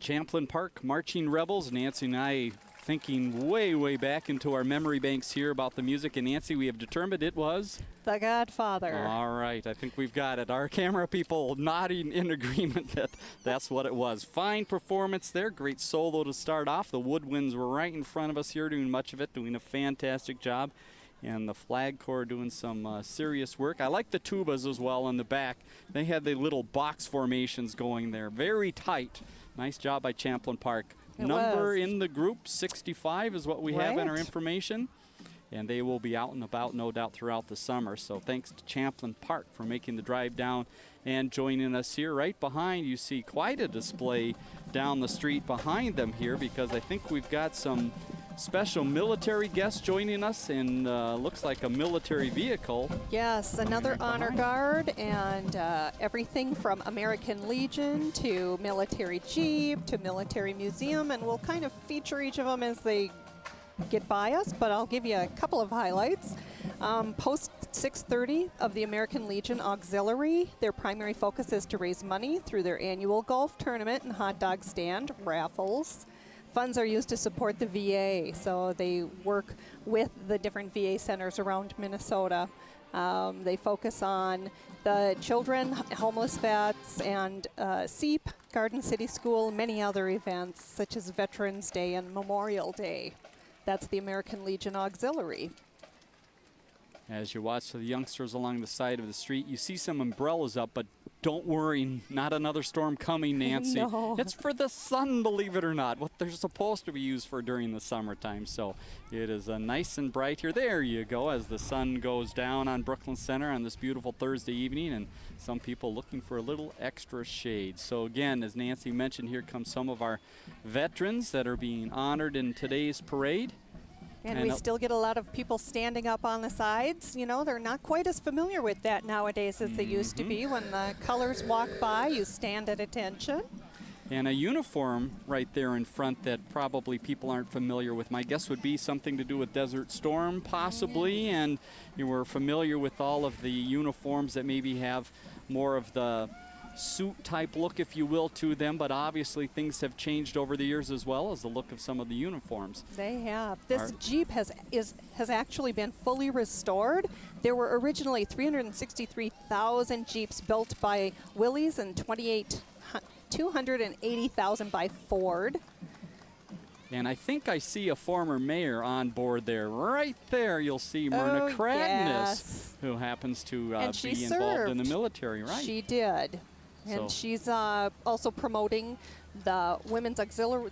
Champlain Park Marching Rebels. Nancy and I thinking way, way back into our memory banks here about the music. And Nancy, we have determined it was The Godfather. All right, I think we've got it. Our camera people nodding in agreement that that's what it was. Fine performance there. Great solo to start off. The woodwinds were right in front of us here doing much of it, doing a fantastic job. And the Flag Corps doing some serious work. I like the tubas as well in the back. They had the little box formations going there. Very tight. Nice job by Champlain Park. Number in the group, 65 is what we have in our information. And they will be out and about, no doubt, throughout the summer. So thanks to Champlain Park for making the drive down and joining us here. Right behind, you see quite a display down the street behind them here, because I think we've got some special military guests joining us, and looks like a military vehicle. Yes, another honor guard, and everything from American Legion to military Jeep to military museum, and we'll kind of feature each of them as they get by us, but I'll give you a couple of highlights. Post 630 of the American Legion Auxiliary. Their primary focus is to raise money through their annual golf tournament and hot dog stand raffles. Funds are used to support the VA, so they work with the different VA centers around Minnesota. They focus on the children, homeless vets, and SEEP, Garden City School, many other events such as Veterans Day and Memorial Day. That's the American Legion Auxiliary. As you watch the youngsters along the side of the street, you see some umbrellas up, but don't worry, not another storm coming, Nancy. No. It's for the sun, believe it or not, what they're supposed to be used for during the summertime. So it is nice and bright here. There you go, as the sun goes down on Brooklyn Center on this beautiful Thursday evening, and some people looking for a little extra shade. So again, as Nancy mentioned, here come some of our veterans that are being honored in today's parade. And we still get a lot of people standing up on the sides. You know, they're not quite as familiar with that nowadays as they used to be. When the colors walk by, you stand at attention. And a uniform right there in front that probably people aren't familiar with. My guess would be something to do with Desert Storm, possibly. And you were familiar with all of the uniforms that maybe have more of the suit type look, if you will, to them, but obviously things have changed over the years as well as the look of some of the uniforms. They have. This Jeep has actually been fully restored. There were originally 363,000 Jeeps built by Willys and 280,000 by Ford. And I think I see a former mayor on board there. Right there, you'll see Myrna Cragness, who happens to be involved in the military, right? She did. And she's also promoting the women's auxiliary.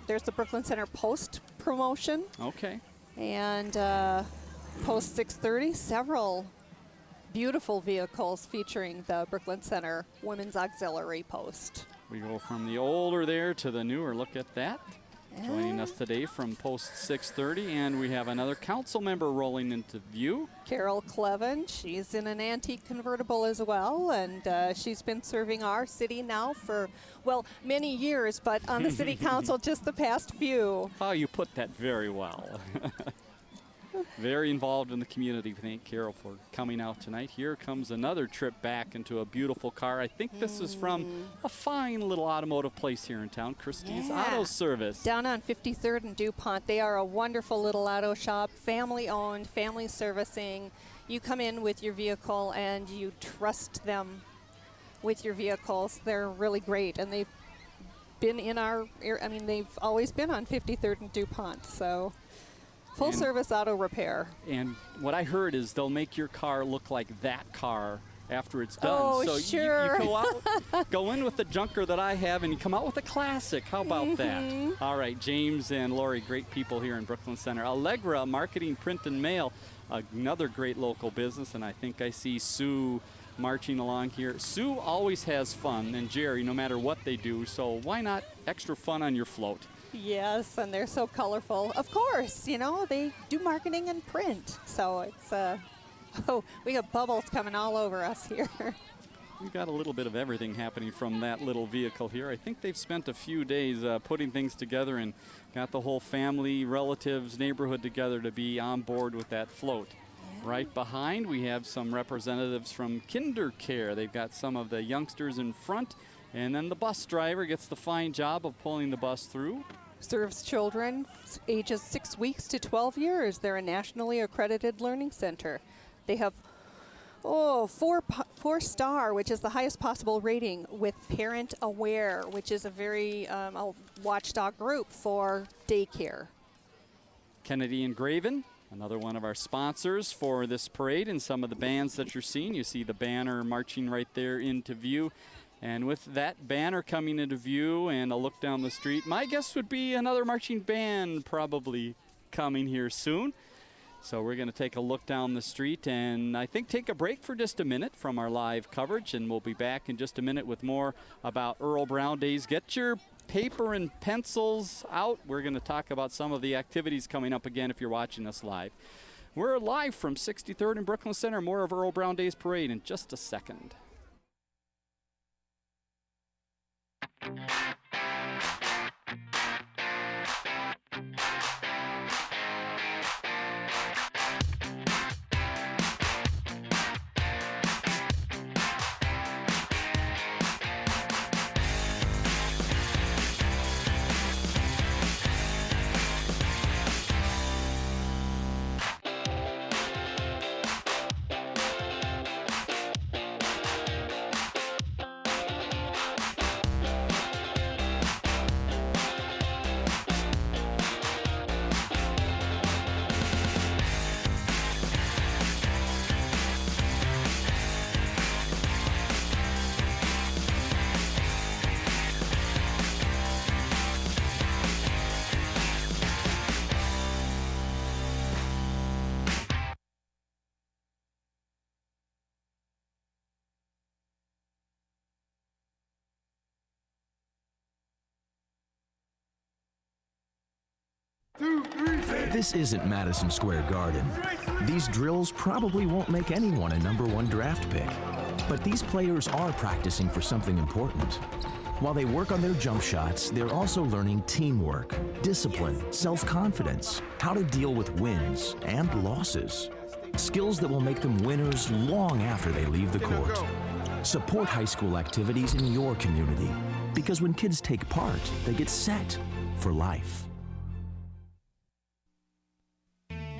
There's the Brooklyn Center Post promotion. Okay. And Post 630, several beautiful vehicles featuring the Brooklyn Center Women's Auxiliary Post. We go from the older there to the newer. Look at that. Joining us today from Post 630, and we have another council member rolling into view. Carol Clevin. She's in an antique convertible as well, and she's been serving our city now for, well, many years, but on the city council just the past few. Oh, you put that very well. Very involved in the community. Thank Carol for coming out tonight. Here comes another trip back into a beautiful car. I think this is from a fine little automotive place here in town, Christie's Auto Service. Down on 53rd and DuPont. They are a wonderful little auto shop, family-owned, family servicing. You come in with your vehicle and you trust them with your vehicles. They're really great, and they've been in our, they've always been on 53rd and DuPont, so full service auto repair. And what I heard is they'll make your car look like that car after it's done. Oh, so sure. you go out, go in with the junker that I have, and you come out with a classic. How about that? All right, James and Lori, great people here in Brooklyn Center. Allegra, marketing, print, and mail, another great local business, and I think I see Sue marching along here. Sue always has fun, and Jerry, no matter what they do, so why not extra fun on your float? Yes, and they're so colorful. Of course, you know, they do marketing and print. So it's, we got bubbles coming all over us here. We've got a little bit of everything happening from that little vehicle here. I think they've spent a few days putting things together and got the whole family, relatives, neighborhood together to be on board with that float. Yeah. Right behind, we have some representatives from Kinder Care. They've got some of the youngsters in front And then the bus driver gets the fine job of pulling the bus through. Serves children ages 6 weeks to 12 years. They're a nationally accredited learning center. They have four star, which is the highest possible rating, with Parent Aware, which is a very a watchdog group for daycare. Kennedy and Graven, another one of our sponsors for this parade, and some of the bands that you're seeing. You see the banner marching right there into view. And with that banner coming into view and a look down the street, my guess would be another marching band probably coming here soon. So we're going to take a look down the street and I think take a break for just a minute from our live coverage, and we'll be back in just a minute with more about Earle Brown Days. Get your paper and pencils out. We're going to talk about some of the activities coming up again if you're watching us live. We're live from 63rd and Brooklyn Center. More of Earle Brown Days Parade in just a second. This isn't Madison Square Garden. These drills probably won't make anyone a #1 draft pick. But these players are practicing for something important. While they work on their jump shots, they're also learning teamwork, discipline, self-confidence, how to deal with wins and losses. Skills that will make them winners long after they leave the court. Support high school activities in your community, because when kids take part, they get set for life.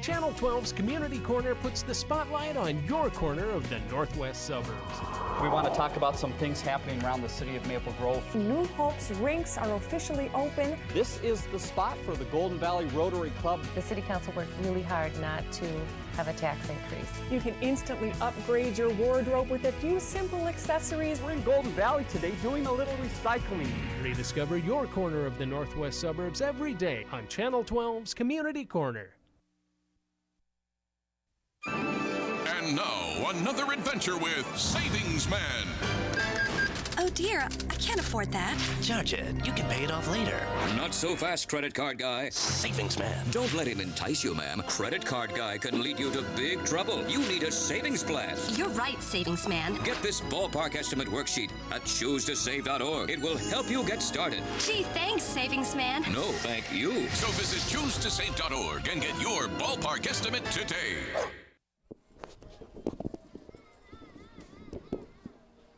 Channel 12's Community Corner puts the spotlight on your corner of the northwest suburbs. We want to talk about some things happening around the city of Maple Grove. New Hope's rinks are officially open. This is the spot for the Golden Valley Rotary Club. The City Council worked really hard not to have a tax increase. You can instantly upgrade your wardrobe with a few simple accessories. We're in Golden Valley today doing a little recycling. Rediscover your corner of the northwest suburbs every day on Channel 12's Community Corner. And now, another adventure with Savings Man. Oh dear, I can't afford that. Charge it. You can pay it off later. Not so fast, credit card guy. Savings Man. Don't let him entice you, ma'am. Credit card guy can lead you to big trouble. You need a savings plan. You're right, Savings Man. Get this ballpark estimate worksheet at choosetosave.org. It will help you get started. Gee, thanks, Savings Man. No, thank you. So visit choosetosave.org and get your ballpark estimate today.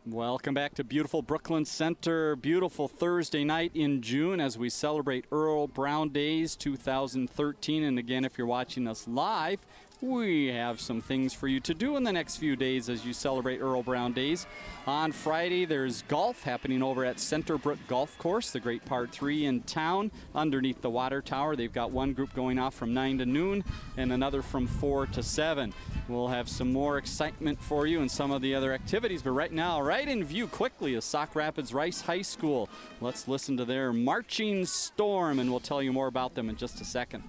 Welcome back to beautiful Brooklyn Center. Beautiful Thursday night in June as we celebrate Earle Brown Days 2013. And again, if you're watching us live, we have some things for you to do in the next few days as you celebrate Earle Brown Days. On Friday, there's golf happening over at Centerbrook Golf Course, the great part 3 in town, underneath the water tower. They've got one group going off from 9 to noon and another from 4 to 7. We'll have some more excitement for you and some of the other activities, but right now, right in view quickly is Sauk Rapids Rice High School. Let's listen to their marching storm, and we'll tell you more about them in just a second.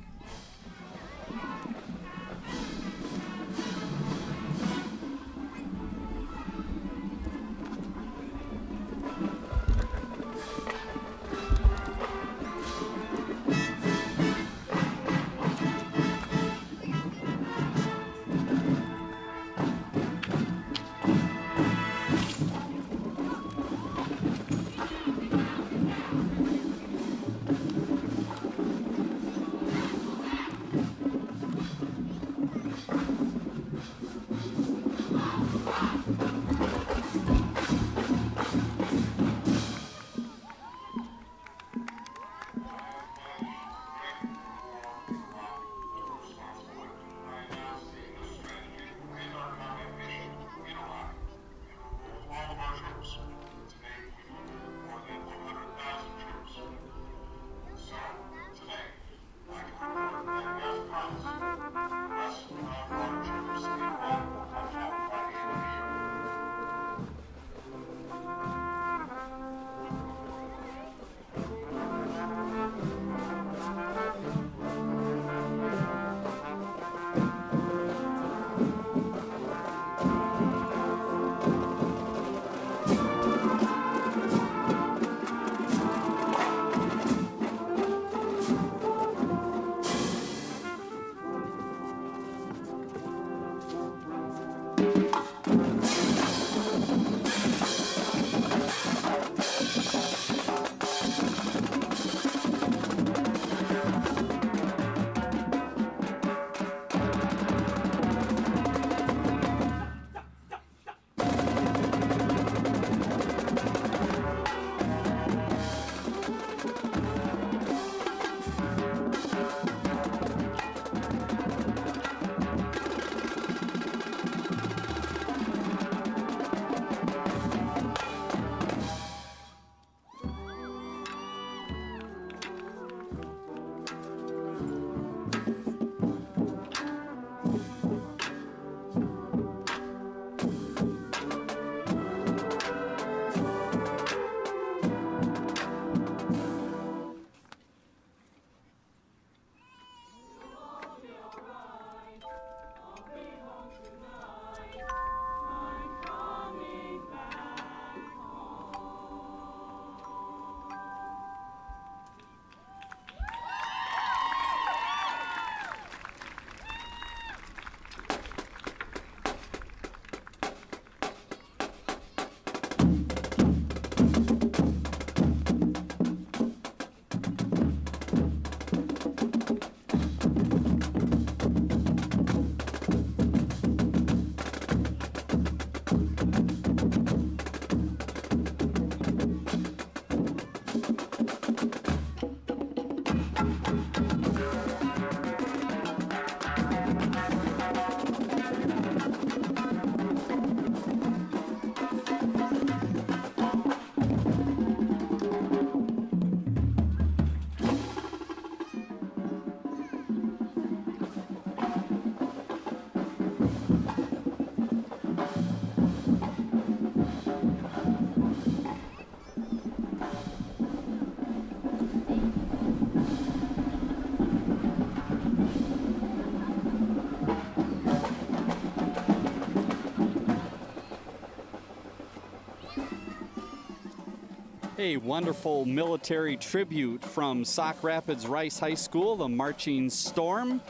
A wonderful military tribute from Sauk Rapids Rice High School, the Marching Storm.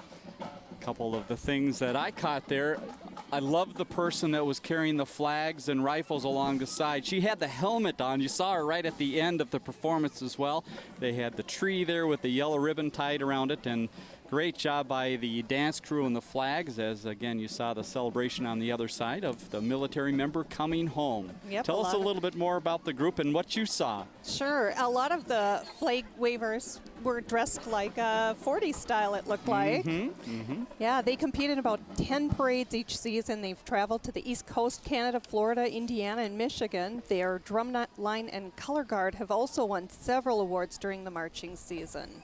A couple of the things that I caught there. I love the person that was carrying the flags and rifles along the side. She had the helmet on. You saw her right at the end of the performance as well. They had the tree there with the yellow ribbon tied around it, and great job by the dance crew and the flags, as again you saw the celebration on the other side of the military member coming home. Yep, Tell us a little bit more about the group and what you saw. Sure. A lot of the flag wavers were dressed like 40s style, it looked like. Yeah, they compete in about 10 parades each season. They've traveled to the East Coast, Canada, Florida, Indiana, and Michigan. Their drum line and color guard have also won several awards during the marching season.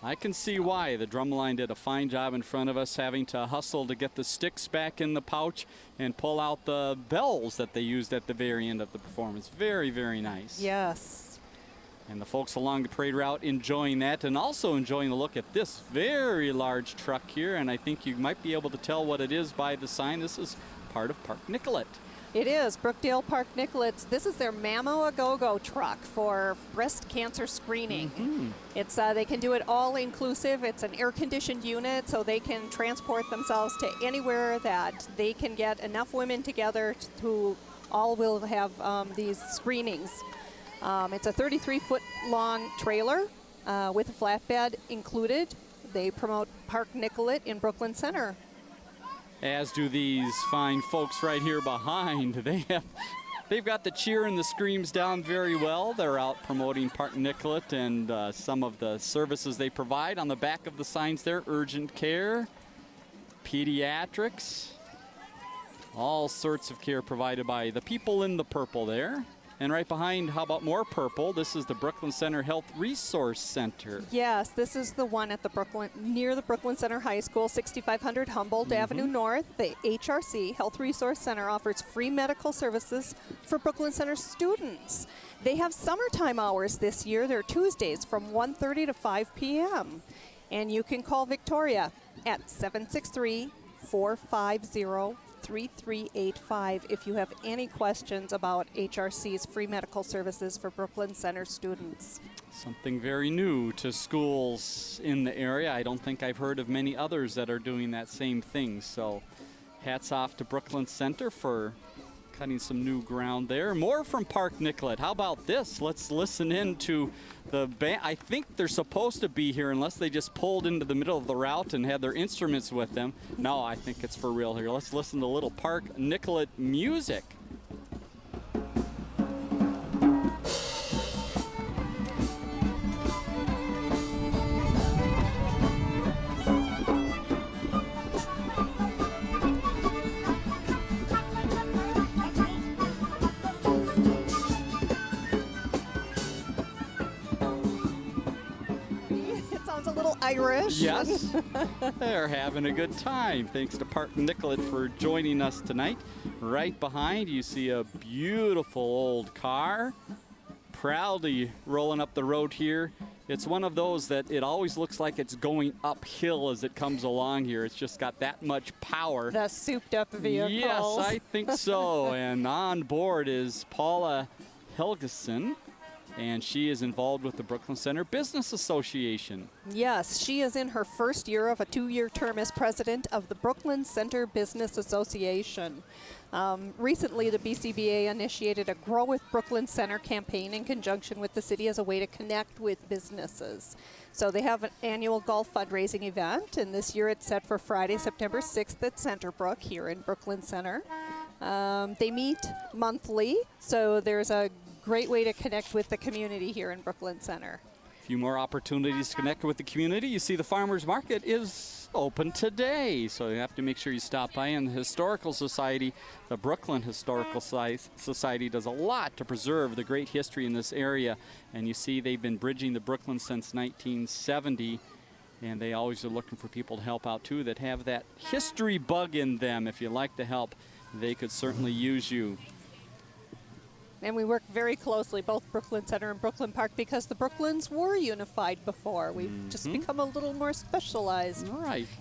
I can see why. The drumline did a fine job in front of us, having to hustle to get the sticks back in the pouch and pull out the bells that they used at the very end of the performance. Very, very nice. Yes. And the folks along the parade route enjoying that, and also enjoying the look at this very large truck here. And I think you might be able to tell what it is by the sign. This is part of Park Nicollet. It is Brookdale Park Nicollet's. This is their Mammo A Go-Go truck for breast cancer screening. It's they can do it all inclusive. It's an air-conditioned unit, so they can transport themselves to anywhere that they can get enough women together who all will have these screenings. It's a 33-foot long trailer with a flatbed included. They promote Park Nicollet in Brooklyn Center. As do these fine folks right here behind. They've got the cheer and the screams down very well. They're out promoting Park Nicollet and some of the services they provide. On the back of the signs there, urgent care, pediatrics, all sorts of care provided by the people in the purple there. And right behind, how about more purple? This is the Brooklyn Center Health Resource Center. Yes, this is the one at the near the Brooklyn Center High School, 6500 Humboldt Avenue North. The HRC, Health Resource Center, offers free medical services for Brooklyn Center students. They have summertime hours this year. They're Tuesdays from 1:30 to 5 p.m. And you can call Victoria at 763-450-3385 if you have any questions about HRC's free medical services for Brooklyn Center students. Something very new to schools in the area. I don't think I've heard of many others that are doing that same thing. So hats off to Brooklyn Center for cutting some new ground there. More from Park Nicollet. How about this? Let's listen in to the band. I think they're supposed to be here unless they just pulled into the middle of the route and had their instruments with them. No, I think it's for real here. Let's listen to a little Park Nicollet music. Irish. Yes, they're having a good time. Thanks to Park Nicollet for joining us tonight. Right behind you see a beautiful old car, proudly rolling up the road here. It's one of those that it always looks like it's going uphill as it comes along here. It's just got that much power. The souped up vehicles. Yes, I think so. And on board is Paula Helgeson, and she is involved with the Brooklyn Center Business Association. Yes, she is in her first year of a 2-year term as president of the Brooklyn Center Business Association. Recently, the BCBA initiated a Grow with Brooklyn Center campaign in conjunction with the city as a way to connect with businesses. So they have an annual golf fundraising event, and this year it's set for Friday, September 6th at Centerbrook here in Brooklyn Center. They meet monthly, so there's a great way to connect with the community here in Brooklyn Center. few more opportunities to connect with the community. You see the farmers market is open today, so you have to make sure you stop by. And the Historical Society, the Brooklyn Historical Society, does a lot to preserve the great history in this area. And you see they've been bridging the Brooklyn since 1970, and they always are looking for people to help out too that have that history bug in them. If you like to help, they could certainly use you. And we work very closely, both Brooklyn Center and Brooklyn Park, because the Brooklyns were unified before. We've just become a little more specialized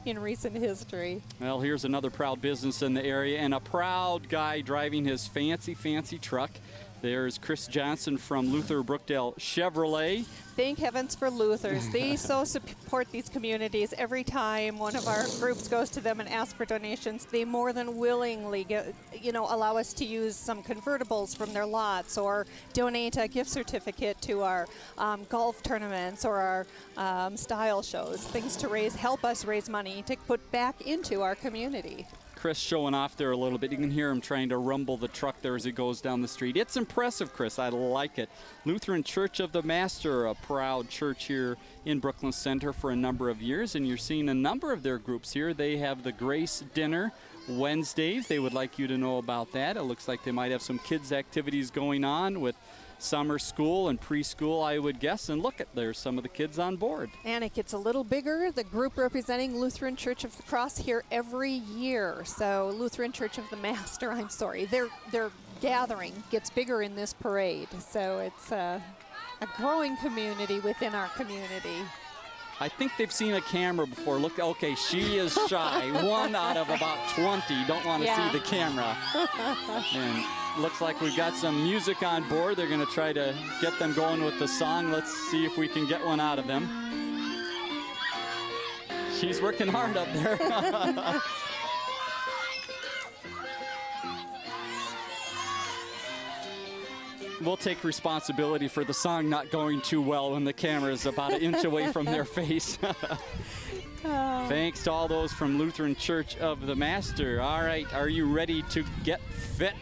in recent history. Well, here's another proud business in the area and a proud guy driving his fancy, fancy truck. There's Chris Johnson from Luther Brookdale Chevrolet. Thank heavens for Luthers. They so support these communities. Every time one of our groups goes to them and asks for donations, they more than willingly allow us to use some convertibles from their lots or donate a gift certificate to our golf tournaments or our style shows, things to help us raise money to put back into our community. Chris showing off there a little bit. You can hear him trying to rumble the truck there as he goes down the street. It's impressive, Chris. I like it. Lutheran Church of the Master, a proud church here in Brooklyn Center for a number of years, and you're seeing a number of their groups here. They have the Grace Dinner Wednesdays. They would like you to know about that. It looks like they might have some kids' activities going on with summer school and preschool, I would guess. And look, there's some of the kids on board. And it gets a little bigger. The group representing Lutheran Church of the Cross here every year. So Lutheran Church of the Master, their gathering gets bigger in this parade. So it's a growing community within our community. I think they've seen a camera before. Look, okay, she is shy. 1 out of about 20 don't want to see the camera. And looks like we've got some music on board. They're going to try to get them going with the song. Let's see if we can get one out of them. She's working hard up there. We'll take responsibility for the song not going too well when the camera is about an inch away from their face. Thanks to all those from Lutheran Church of the Master. All right, are you ready to get fit?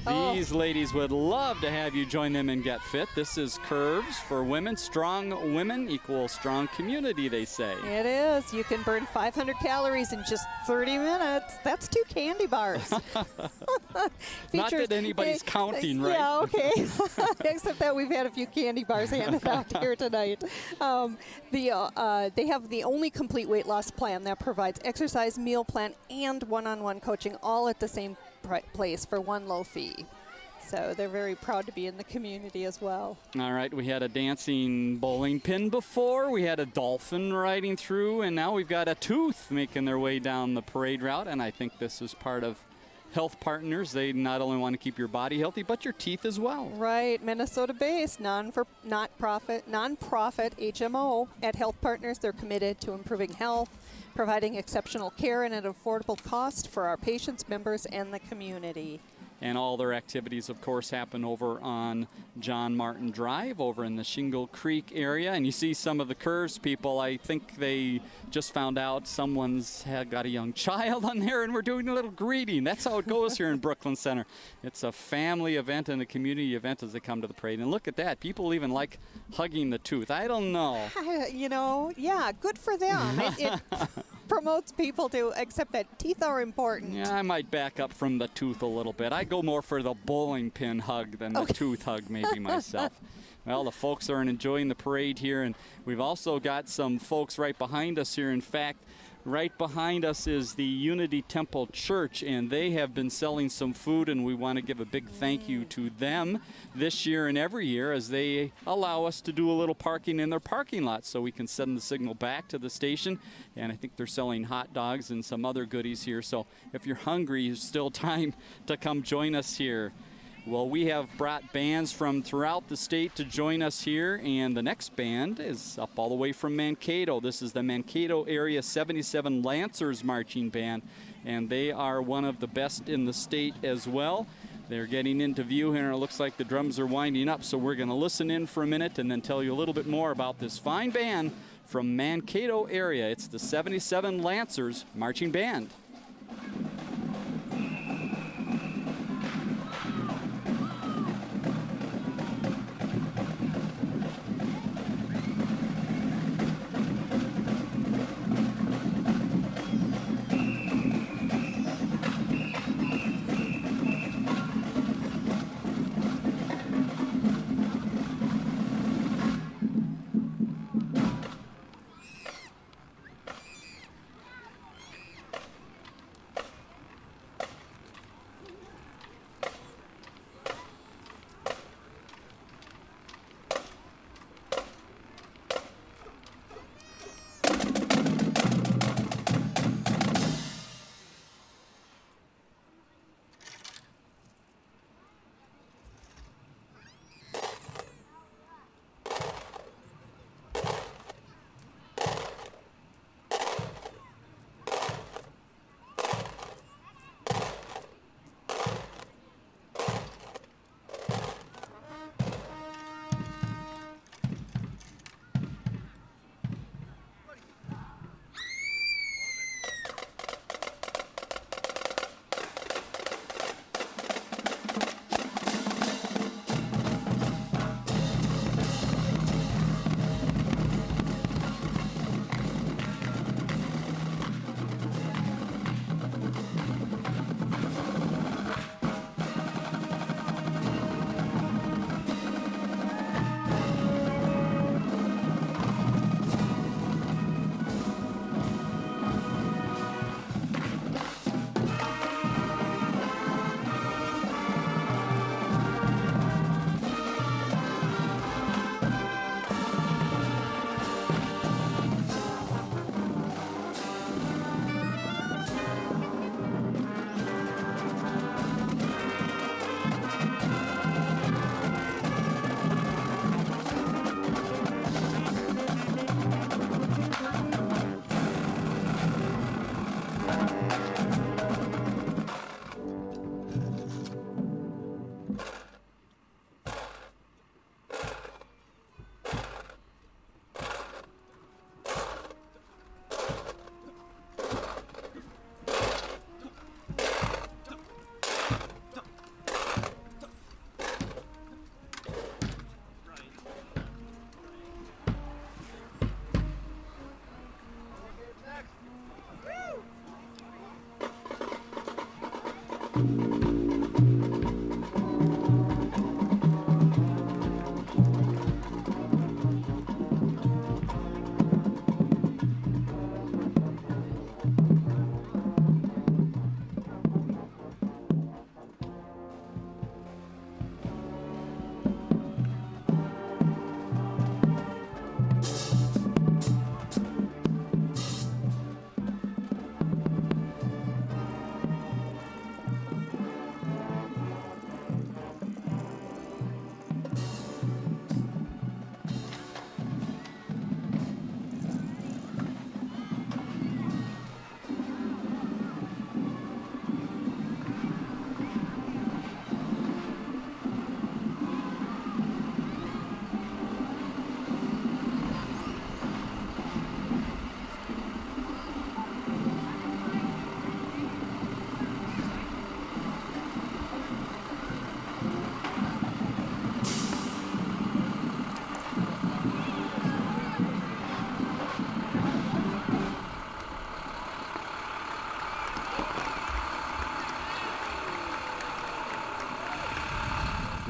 These ladies would love to have you join them and get fit. This is Curves for Women. Strong women equals strong community, they say. It is. You can burn 500 calories in just 30 minutes. That's 2 candy bars. Not that anybody's counting, right? Yeah, okay. Except that we've had a few candy bars handed out here tonight. They have the only complete weight loss plan that provides exercise, meal plan, and one-on-one coaching all at the same place for one low fee. So they're very proud to be in the community as well. All right, we had a dancing bowling pin before, we had a dolphin riding through, and now we've got a tooth making their way down the parade route, and I think this is part of Health Partners. They not only want to keep your body healthy, but your teeth as well. Right, Minnesota-based, nonprofit HMO. At Health Partners, they're committed to improving health, providing exceptional care and at an affordable cost for our patients, members, and the community. And all their activities, of course, happen over on John Martin Drive over in the Shingle Creek area. And you see some of the Curves people. I think they just found out someone's got a young child on there, and we're doing a little greeting. That's how it goes here in Brooklyn Center. It's a family event and a community event as they come to the parade. And look at that. People even like hugging the tooth. I don't know. Yeah, good for them. It promotes people to accept that teeth are important. Yeah, I might back up from the tooth a little bit. I go more for the bowling pin hug than the tooth hug, maybe myself. Well, the folks are enjoying the parade here, and we've also got some folks right behind us here. In fact, right behind us is the Unity Temple Church, and they have been selling some food, and we want to give a big thank you to them this year and every year as they allow us to do a little parking in their parking lot so we can send the signal back to the station. And I think they're selling hot dogs and some other goodies here. So if you're hungry, there's still time to come join us here. Well, we have brought bands from throughout the state to join us here, and the next band is up all the way from Mankato. This is the Mankato Area 77 Lancers Marching Band, and they are one of the best in the state as well. They're getting into view here, and it looks like the drums are winding up, so we're going to listen in for a minute and then tell you a little bit more about this fine band from Mankato area. It's the 77 Lancers Marching Band.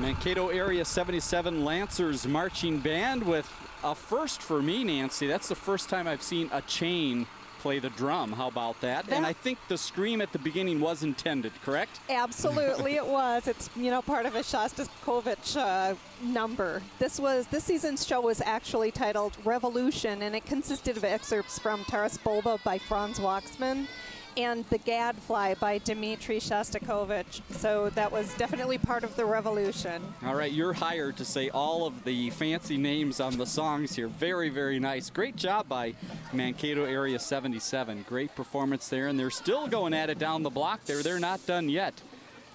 Mankato Area 77 Lancers Marching Band with a first for me, Nancy. That's the first time I've seen a chain play the drum. How about that? And I think the scream at the beginning was intended, correct? Absolutely, it was. It's, you know, part of a Shostakovich number. This season's show was actually titled Revolution, and it consisted of excerpts from Taras Bulba by Franz Waxman and The Gadfly by Dmitri Shostakovich. So that was definitely part of the revolution. All right, you're hired to say all of the fancy names on the songs here. Very, very nice. Great job by Mankato Area 77. Great performance there, and they're still going at it down the block there. They're not done yet.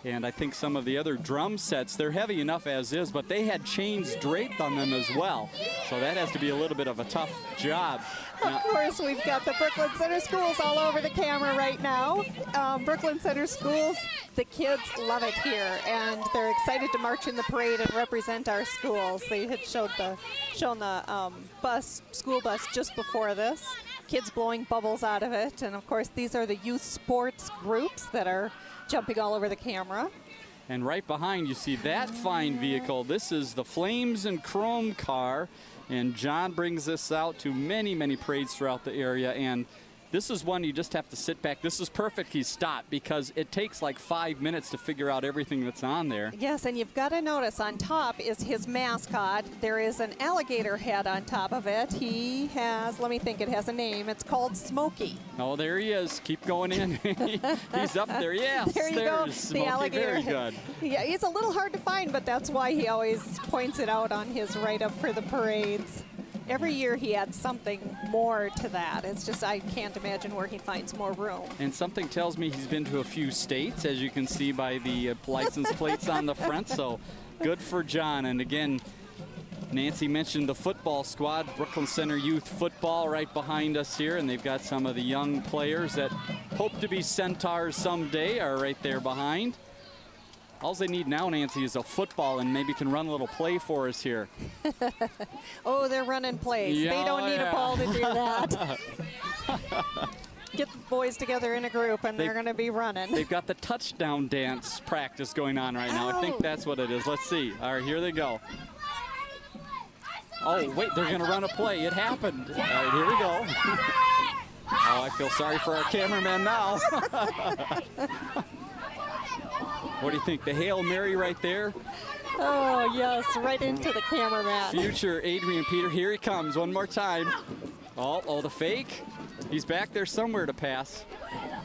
And I think some of the other drum sets, they're heavy enough as is, but they had chains draped on them as well. So that has to be a little bit of a tough job. Of course, we've got the Brooklyn Center Schools all over the camera right now. Brooklyn Center Schools, the kids love it here, and they're excited to march in the parade and represent our schools. They had shown the school bus just before this. Kids blowing bubbles out of it, and of course these are the youth sports groups that are jumping all over the camera. And right behind you see that fine vehicle. This is the Flames and Chrome car, and John brings this out to many, many parades throughout the area, and this is one you just have to sit back. This is perfect he's stopped, because it takes like 5 minutes to figure out everything that's on there. Yes, and you've got to notice on top is his mascot. There is an alligator head on top of it. He has, let me think, it has a name. It's called Smokey. Oh, there he is. Keep going in. He's up there. Yes, there you go. Smokey. The alligator. Very good. Yeah, he's a little hard to find, but that's why he always points it out on his write-up for the parades. Every year he adds something more to that. It's just I can't imagine where he finds more room. And something tells me he's been to a few states, as you can see by the license plates on the front. So good for John. And again, Nancy mentioned the football squad, Brooklyn Center Youth Football right behind us here. And they've got some of the young players that hope to be Centaurs someday are right there behind. All they need now, Nancy, is a football, and maybe can run a little play for us here. Oh, they're running plays. Yeah, they don't need a ball to do that. Get the boys together in a group, and they're going to be running. They've got the touchdown dance practice going on right now. I think that's what it is. Let's see. All right, here they go. Oh, wait, they're going to run a play. It happened. All right, here we go. Oh, I feel sorry for our cameraman now. What do you think? The Hail Mary right there? Oh, yes, right into the cameraman. Future Adrian Peter. Here he comes one more time. Oh, the fake. He's back there somewhere to pass.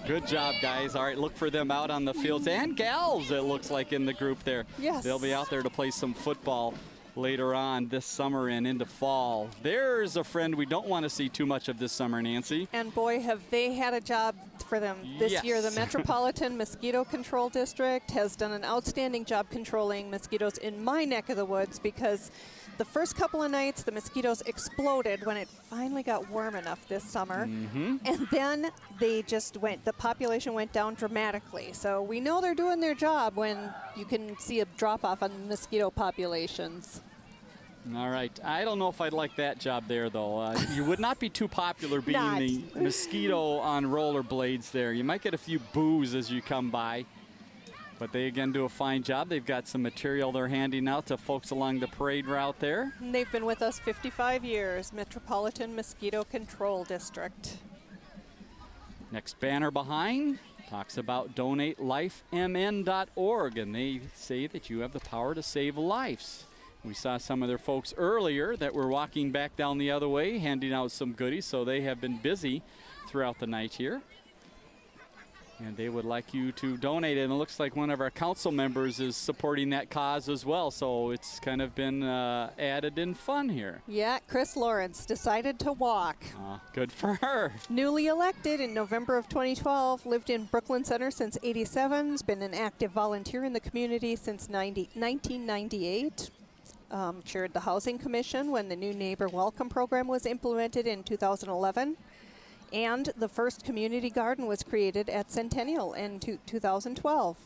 Good job, guys. All right, look for them out on the fields. And gals, it looks like, in the group there. Yes. They'll be out there to play some football later on this summer and into fall. There's a friend we don't want to see too much of this summer, Nancy. And boy, have they had a job for them this year. The Metropolitan Mosquito Control District has done an outstanding job controlling mosquitoes in my neck of the woods, because the first couple of nights the mosquitoes exploded when it finally got warm enough this summer. And then they just the population went down dramatically. So we know they're doing their job when you can see a drop off on mosquito populations. All right. I don't know if I'd like that job there, though. You would not be too popular being the mosquito on rollerblades there. You might get a few boos as you come by. But they again do a fine job. They've got some material they're handing out to folks along the parade route there. And they've been with us 55 years, Metropolitan Mosquito Control District. Next banner behind talks about DonateLifeMN.org, and they say that you have the power to save lives. We saw some of their folks earlier that were walking back down the other way, handing out some goodies, so they have been busy throughout the night here. And they would like you to donate, and it looks like one of our council members is supporting that cause as well, so it's kind of been added in fun here. Yeah, Chris Lawrence decided to walk. Good for her. Newly elected in November of 2012, lived in Brooklyn Center since '87, has been an active volunteer in the community since 1998. Chaired the Housing Commission when the new Neighbor Welcome program was implemented in 2011. And the first community garden was created at Centennial in 2012.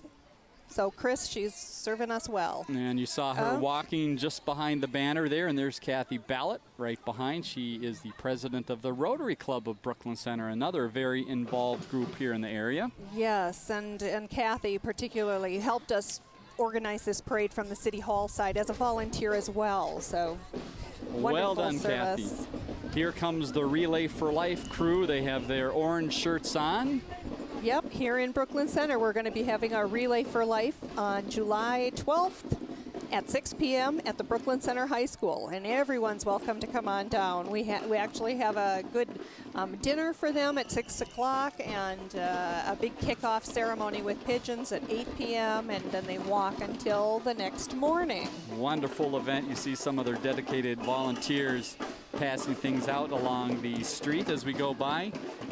So, Chris, she's serving us well. And you saw her walking just behind the banner there, and there's Kathy Ballett right behind. She is the president of the Rotary Club of Brooklyn Center, another very involved group here in the area. Yes, and Kathy particularly helped us organize this parade from the City Hall side as a volunteer as well. So, well done, service. Kathy. Here comes the Relay for Life crew. They have their orange shirts on. Yep, here in Brooklyn Center, we're going to be having our Relay for Life on July 12th at 6 p.m. at the Brooklyn Center High School, and everyone's welcome to come on down. We actually have a good dinner for them at 6 o'clock and a big kickoff ceremony with pigeons at 8 p.m., and then they walk until the next morning. Wonderful event. You see some of their dedicated volunteers passing things out along the street as we go by.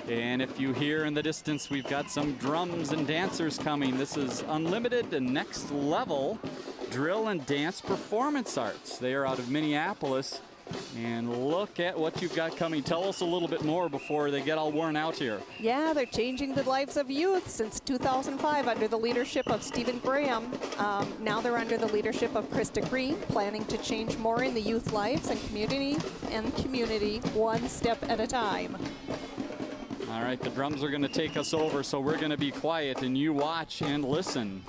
And if you hear in the distance, we've got some drums and dancers coming. This is Unlimited and Next Level Drill and Dance Performance Arts. They are out of Minneapolis. And look at what you've got coming. Tell us a little bit more before they get all worn out here. Yeah, they're changing the lives of youth since 2005 under the leadership of Stephen Graham. Now they're under the leadership of Krista Green, planning to change more in the youth lives and community one step at a time. All right, the drums are going to take us over, so we're going to be quiet and you watch and listen.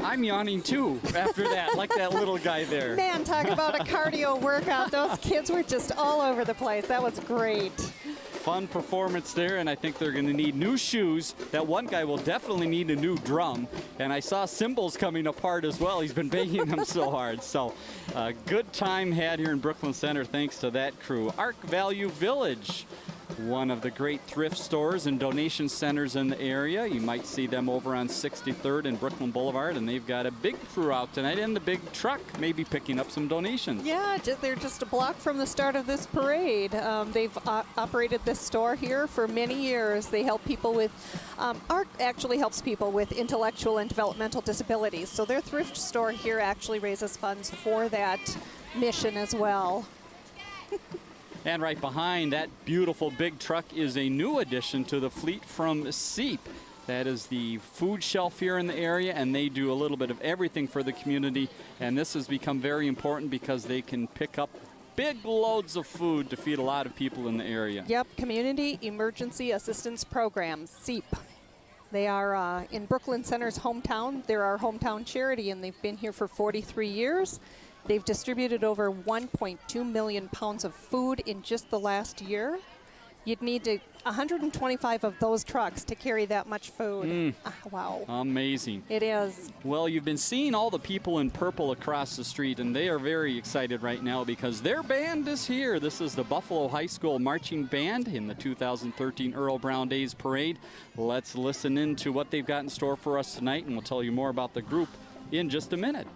I'm yawning too after that, like that little guy there. Man, talk about a cardio workout. Those kids were just all over the place. That was great. Fun performance there, and I think they're going to need new shoes. That one guy will definitely need a new drum, and I saw cymbals coming apart as well. He's been banging them so hard. So good time had here in Brooklyn Center thanks to that crew. Ark Value Village. one of the great thrift stores and donation centers in the area. You might see them over on 63rd and Brooklyn Boulevard, and they've got a big crew out tonight in the big truck, maybe picking up some donations. Yeah, they're just a block from the start of this parade. They've operated this store here for many years. They help people with, art actually helps people with intellectual and developmental disabilities. So their thrift store here actually raises funds for that mission as well. And right behind that beautiful big truck is a new addition to the fleet from Seep. That is the food shelf here in the area, and they do a little bit of everything for the community. And this has become very important because they can pick up big loads of food to feed a lot of people in the area. Yep, Community Emergency Assistance Program, SEEP. They are in Brooklyn Center's hometown. They're our hometown charity, and they've been here for 43 years. They've distributed over 1.2 million pounds of food in just the last year. You'd need 125 of those trucks to carry that much food. Wow. Amazing. It is. Well, you've been seeing all the people in purple across the street, and they are very excited right now because their band is here. This is the Buffalo High School Marching Band in the 2013 Earle Brown Days Parade. Let's listen in to what they've got in store for us tonight, and we'll tell you more about the group in just a minute.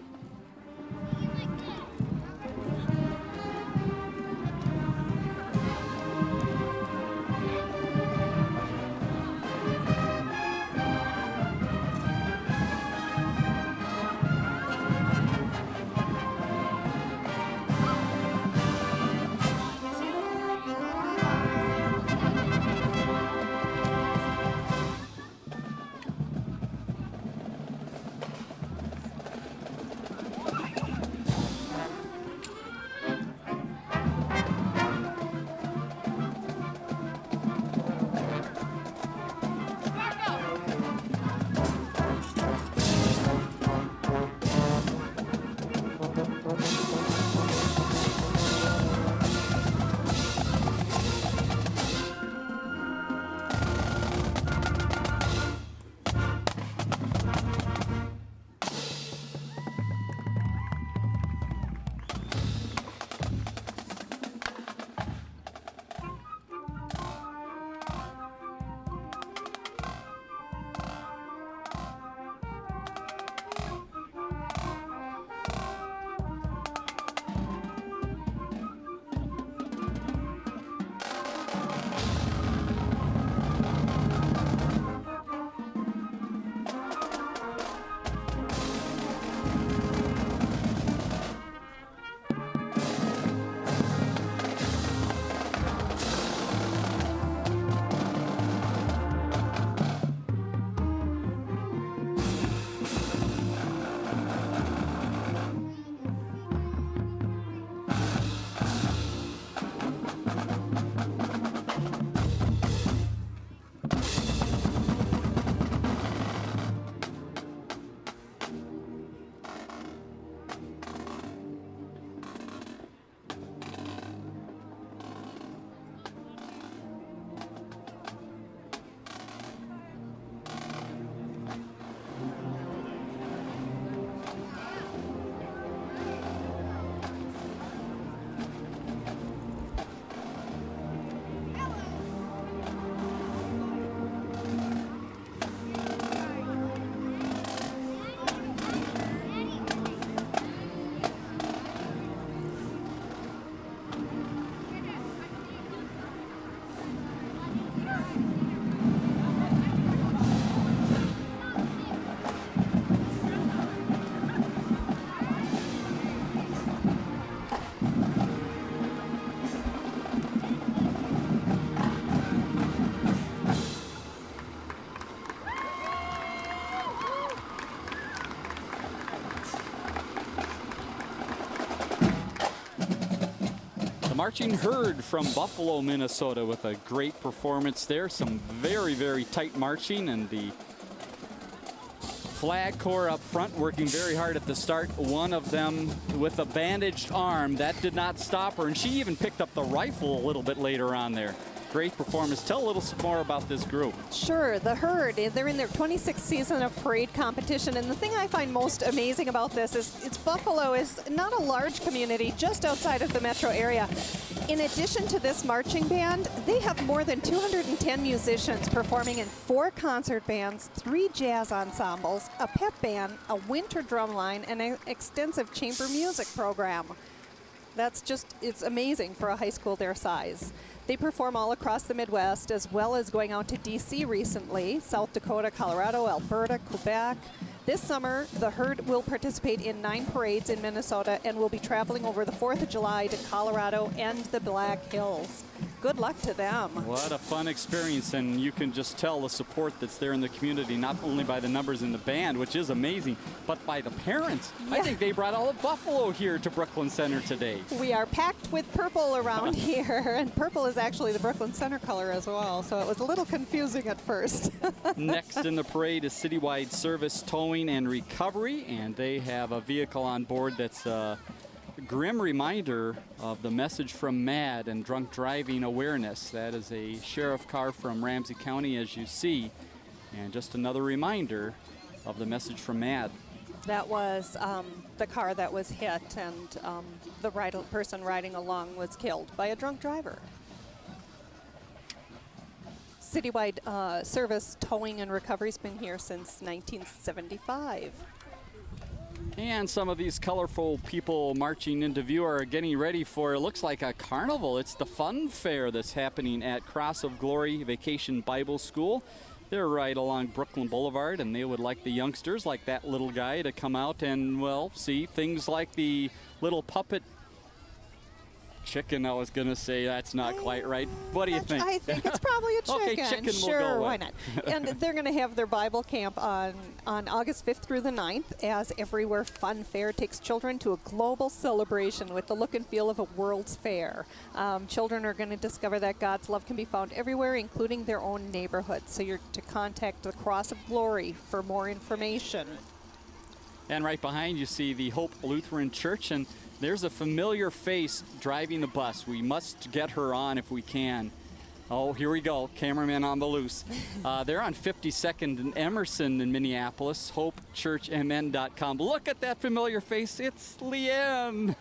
Marching herd from Buffalo, Minnesota, with a great performance there. Some very, very tight marching, and the flag corps up front working very hard at the start. One of them with a bandaged arm. That did not stop her, and she even picked up the rifle a little bit later on there. great performance. Tell a little more about this group. Sure, the Herd, they're in their 26th season of parade competition, and the thing I find most amazing about this is Buffalo is not a large community just outside of the metro area. In addition to this marching band, they have more than 210 musicians performing in 4 concert bands, 3 jazz ensembles, a pep band, a winter drum line, and an extensive chamber music program. It's amazing for a high school their size. They perform all across the Midwest, as well as going out to D.C. recently, South Dakota, Colorado, Alberta, Quebec. This summer, the Herd will participate in 9 parades in Minnesota and will be traveling over the 4th of July to Colorado and the Black Hills. Good luck to them. What a fun experience, and you can just tell the support that's there in the community, not only by the numbers in the band, which is amazing, but by the parents. Yeah. I think they brought all of Buffalo here to Brooklyn Center today. We are packed with purple around here, and purple is actually the Brooklyn Center color as well, so it was a little confusing at first. Next in the parade is Citywide Service Towing and Recovery, and they have a vehicle on board that's grim reminder of the message from MAD and drunk driving awareness. That is a sheriff car from Ramsey County, as you see, and just another reminder of the message from MAD. That was the car that was hit, and the person riding along was killed by a drunk driver. Citywide Service Towing and Recovery has been here since 1975. And some of these colorful people marching into view are getting ready for, it looks like a carnival. It's the fun fair that's happening at Cross of Glory Vacation Bible School. They're right along Brooklyn Boulevard, and they would like the youngsters, like that little guy, to come out and, well, see things like the little puppet chicken. I was going to say that's not quite right. What do you think? I think it's probably a chicken. Okay, chicken sure, will go why not? And they're going to have their Bible camp on August 5th through the 9th, as Everywhere Fun Fair takes children to a global celebration with the look and feel of a World's Fair. Children are going to discover that God's love can be found everywhere, including their own neighborhood. So you're to contact the Cross of Glory for more information. And right behind you see the Hope Lutheran Church, and there's a familiar face driving the bus. We must get her on if we can. Oh, here we go. Cameraman on the loose. They're on 52nd and Emerson in Minneapolis, hopechurchmn.com. Look at that familiar face. It's Leanne.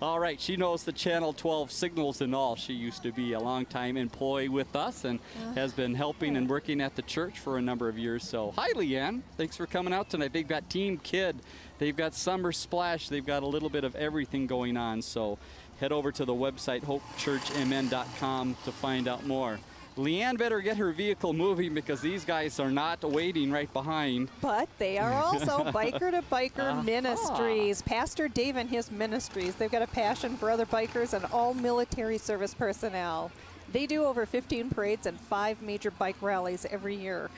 All right, she knows the Channel 12 signals and all. She used to be a longtime employee with us and has been helping and working at the church for a number of years. So, hi, Leanne. Thanks for coming out tonight. They've got Team Kid. They've got Summer Splash. They've got a little bit of everything going on. So, head over to the website, hopechurchmn.com, to find out more. Leanne better get her vehicle moving because these guys are not waiting right behind. But they are also Biker to Biker Ministries. Pastor Dave and his ministries, they've got a passion for other bikers and all military service personnel. They do over 15 parades and 5 major bike rallies every year.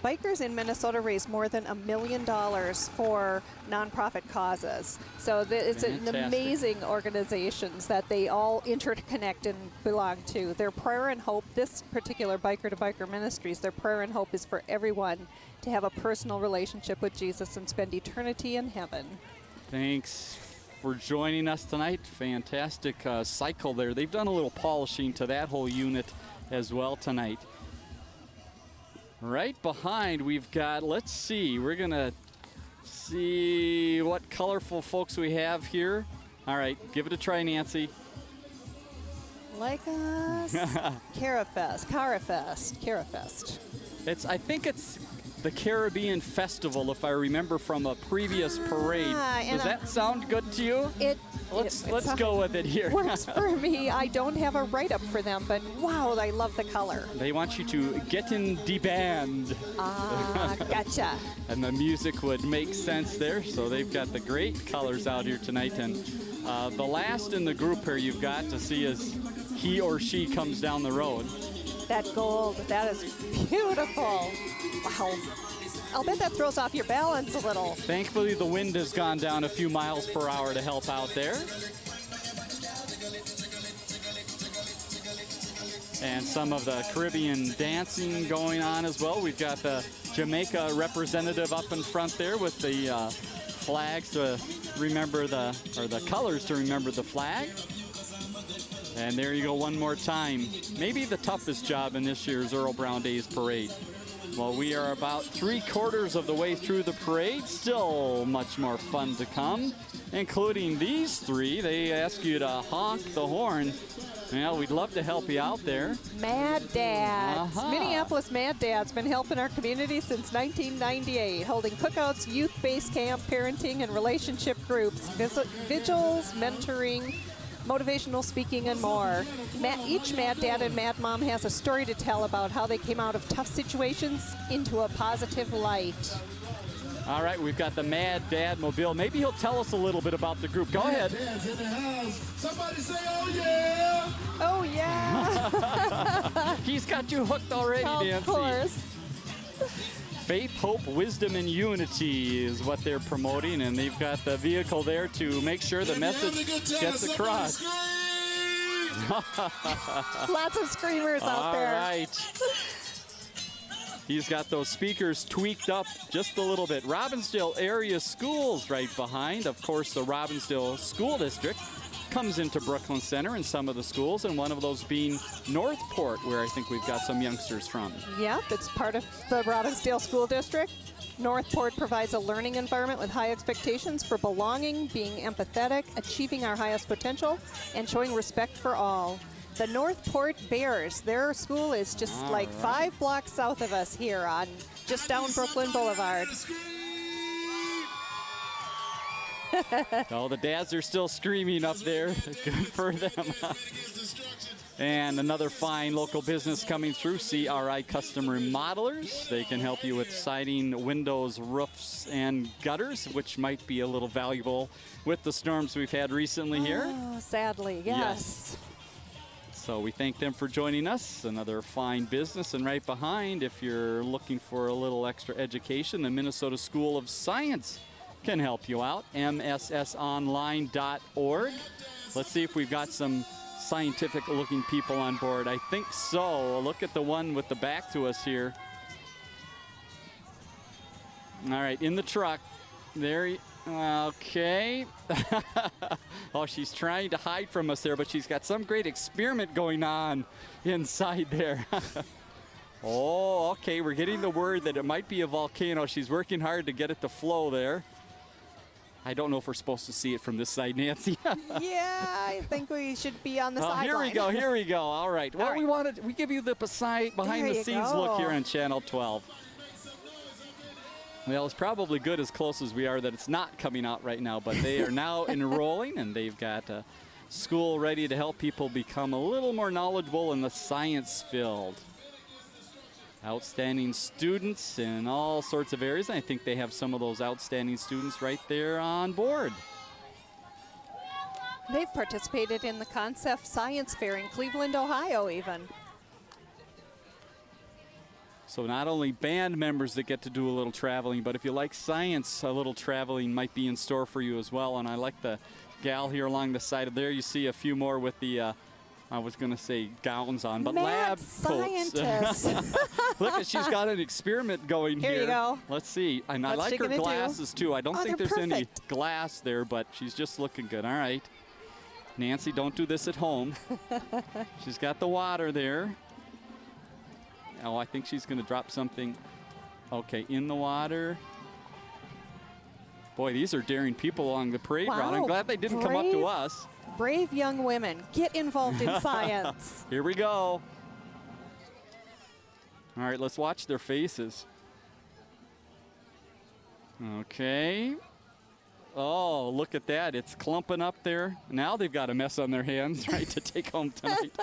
Bikers in Minnesota raise more than $1 million for nonprofit causes. So it's an amazing organizations that they all interconnect and belong to. Their prayer and hope, this particular Biker to Biker Ministries, their prayer and hope is for everyone to have a personal relationship with Jesus and spend eternity in heaven. Thanks for joining us tonight. Fantastic cycle there. They've done a little polishing to that whole unit as well tonight. Right behind, we've got, let's see, we're going to see what colorful folks we have here. All right, give it a try, Nancy. Like us. Carafest. I think it's the Caribbean Festival, if I remember from a previous parade. Does that sound good to you? Let's go with it here. Works for me. I don't have a write-up for them, but wow, I love the color. They want you to get in the band. Gotcha. And the music would make sense there, so they've got the great colors out here tonight. And the last in the group here you've got to see as he or she comes down the road. That gold, that is beautiful. Wow. I'll bet that throws off your balance a little. Thankfully, the wind has gone down a few miles per hour to help out there. And some of the Caribbean dancing going on as well. We've got the Jamaica representative up in front there with the flags to remember the colors to remember the flag. And there you go one more time. Maybe the toughest job in this year's Earle Brown Days Parade. Well, we are about 3/4 of the way through the parade. Still much more fun to come, including these three. They ask you to honk the horn. Well, we'd love to help you out there. Mad Dads. Minneapolis Mad Dads been helping our community since 1998, holding cookouts, youth-based camp, parenting, and relationship groups, vigils, mentoring, motivational speaking, and more. Each Mad Dad and Mad Mom has a story to tell about how they came out of tough situations into a positive light. All right, we've got the Mad Dad Mobile. Maybe he'll tell us a little bit about the group. Go ahead. Somebody say, oh yeah! Oh yeah! He's got you hooked already, Nancy. Of course. Faith, hope, wisdom, and unity is what they're promoting, and they've got the vehicle there to make sure the message gets across. Lots of screamers out there. All right. He's got those speakers tweaked up just a little bit. Robbinsdale area schools right behind. Of course, the Robbinsdale School District comes into Brooklyn Center in some of the schools, and one of those being Northport, where I think we've got some youngsters from. Yep, it's part of the Robbinsdale School District. Northport provides a learning environment with high expectations for belonging, being empathetic, achieving our highest potential, and showing respect for all. The Northport Bears, their school is just 5 blocks south of us here on just down Brooklyn Boulevard. Oh, the dads are still screaming up there. Good for them. And another fine local business coming through, CRI Custom Remodelers. They can help you with siding, windows, roofs, and gutters, which might be a little valuable with the storms we've had recently here. Oh, sadly, yes. So we thank them for joining us. Another fine business. And right behind, if you're looking for a little extra education, the Minnesota School of Science can help you out. MSSonline.org. Let's see if we've got some scientific-looking people on board. I think so. Look at the one with the back to us here. All right, in the truck. There. Okay. Oh, she's trying to hide from us there, but she's got some great experiment going on inside there. Oh, okay. We're getting the word that it might be a volcano. She's working hard to get it to flow there. I don't know if we're supposed to see it from this side, Nancy. Yeah, I think we should be on the sideline. Here we go. All right. Well, we give you the behind-the-scenes look here on Channel 12. Well, it's probably good as close as we are that it's not coming out right now, but they are now enrolling, and they've got a school ready to help people become a little more knowledgeable in the science field. Outstanding students in all sorts of areas. I think they have some of those outstanding students right there on board. They've participated in the Concept Science Fair in Cleveland, Ohio, even. So not only band members that get to do a little traveling, but if you like science, a little traveling might be in store for you as well. And I like the gal here along the side of there. You see a few more with the, I was going to say gowns on, but lab coats. Look, she's got an experiment going here. Here you go. Let's see. And I like her glasses, too. I don't think there's any glass there, but she's just looking good. All right. Nancy, don't do this at home. She's got the water there. Oh, I think she's going to drop something. Okay, in the water. Boy, these are daring people along the parade route. I'm glad they didn't come up to us. Brave young women. Get involved in science. Here we go. All right, let's watch their faces. Okay. Oh, look at that. It's clumping up there. Now they've got a mess on their hands, right, to take home tonight.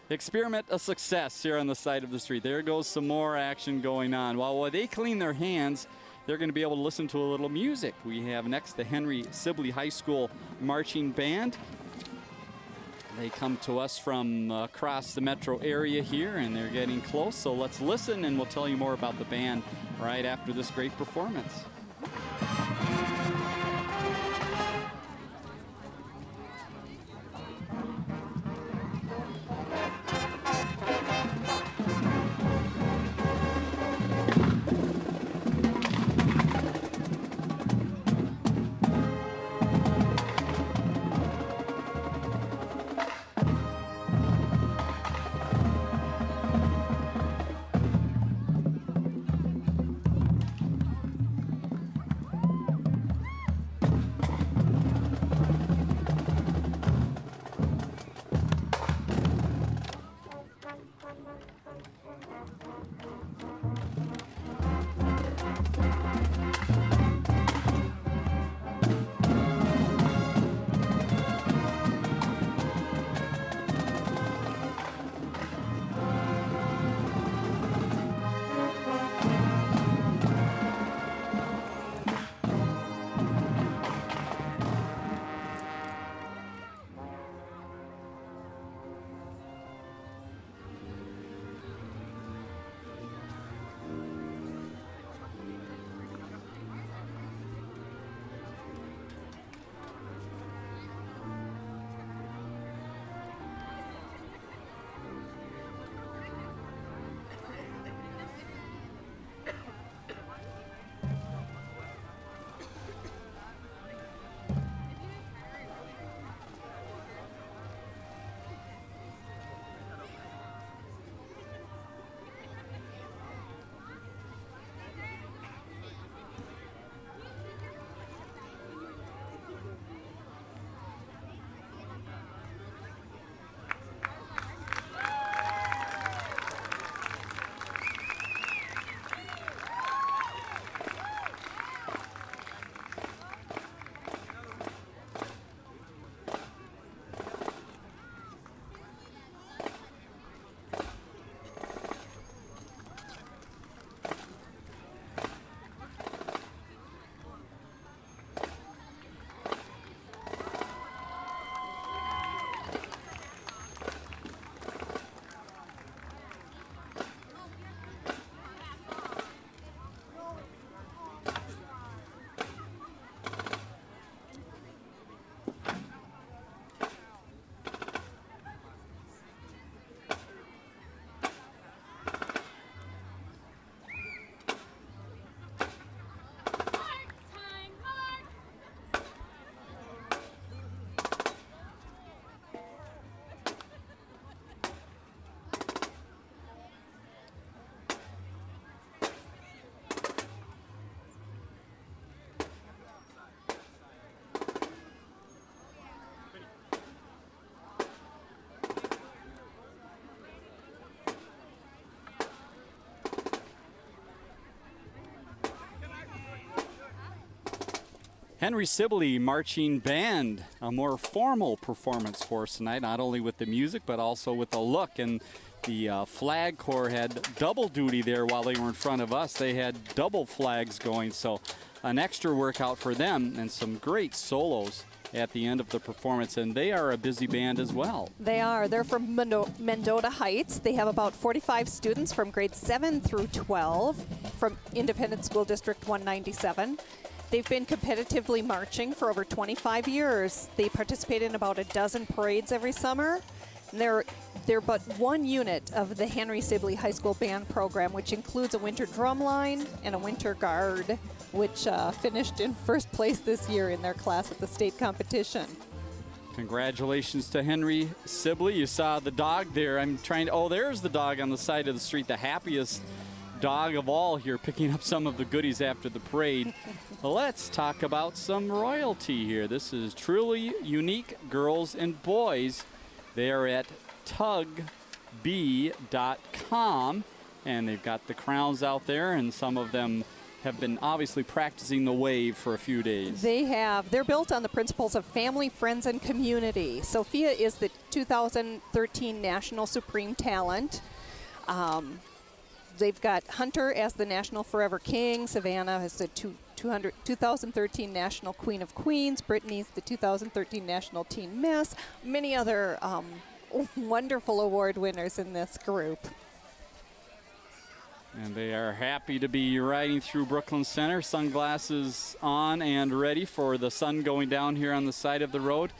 Experiment a success here on the side of the street. There goes some more action going on. While they clean their hands, they're going to be able to listen to a little music. We have next the Henry Sibley High School Marching Band. They come to us from across the metro area here, and they're getting close. So let's listen, and we'll tell you more about the band right after this great performance. Henry Sibley Marching Band, a more formal performance for us tonight, not only with the music but also with the look. And the Flag Corps had double duty there while they were in front of us. They had double flags going, so an extra workout for them and some great solos at the end of the performance. And they are a busy band as well. They are. They're from Mendota Heights. They have about 45 students from grades 7 through 12 from Independent School District 197. They've been competitively marching for over 25 years. They participate in about a dozen parades every summer. And they're but one unit of the Henry Sibley High School Band program, which includes a winter drum line and a winter guard, which finished in first place this year in their class at the state competition. Congratulations to Henry Sibley. You saw the dog there. There's the dog on the side of the street, the happiest dog of all here, picking up some of the goodies after the parade. Let's talk about some royalty here. This is Truly Unique Girls and Boys. They are at tugb.com, and they've got the crowns out there, and some of them have been obviously practicing the wave for a few days. They have. They're built on the principles of family, friends, and community. Sophia is the 2013 National Supreme Talent. They've got Hunter as the National Forever King. Savannah is the 2013 National Queen of Queens. Brittany's the 2013 National Teen Miss. Many other wonderful award winners in this group. And they are happy to be riding through Brooklyn Center. Sunglasses on and ready for the sun going down here on the side of the road.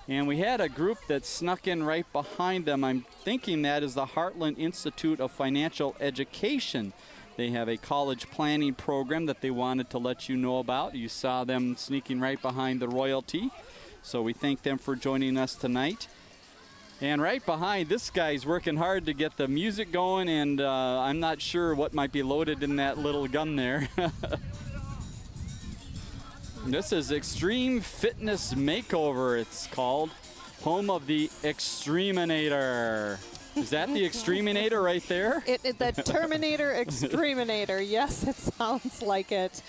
And we had a group that snuck in right behind them. I'm thinking that is the Heartland Institute of Financial Education. They have a college planning program that they wanted to let you know about. You saw them sneaking right behind the royalty. So we thank them for joining us tonight. And right behind, this guy's working hard to get the music going, and I'm not sure what might be loaded in that little gun there. This is Extreme Fitness Makeover, it's called. Home of the Extreminator. Is that the Extreminator right there? The Terminator Extreminator. Yes, it sounds like it.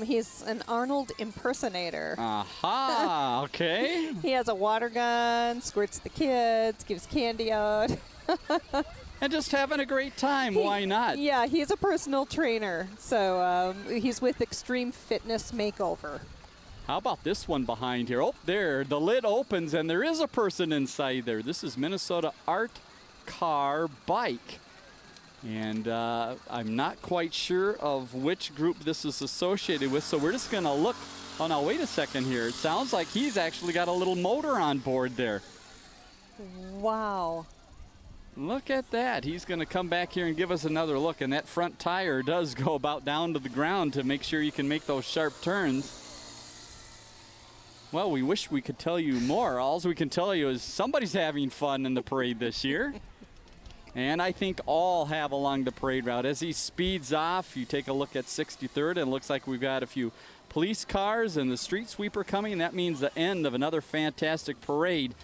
He's an Arnold impersonator. Aha, okay. He has a water gun, squirts the kids, gives candy out. And just having a great time. Why not? Yeah, he's a personal trainer. So he's with Extreme Fitness Makeover. How about this one behind here? Oh, there, the lid opens and there is a person inside there. This is Minnesota Art Car Bike. And I'm not quite sure of which group this is associated with, so we're just going to look. Oh, now, wait a second here. It sounds like he's actually got a little motor on board there. Wow. Look at that. He's going to come back here and give us another look, and that front tire does go about down to the ground to make sure you can make those sharp turns. Well, we wish we could tell you more. All we can tell you is somebody's having fun in the parade this year. And I think all have along the parade route. As he speeds off, you take a look at 63rd, and it looks like we've got a few police cars and the street sweeper coming. That means the end of another fantastic parade.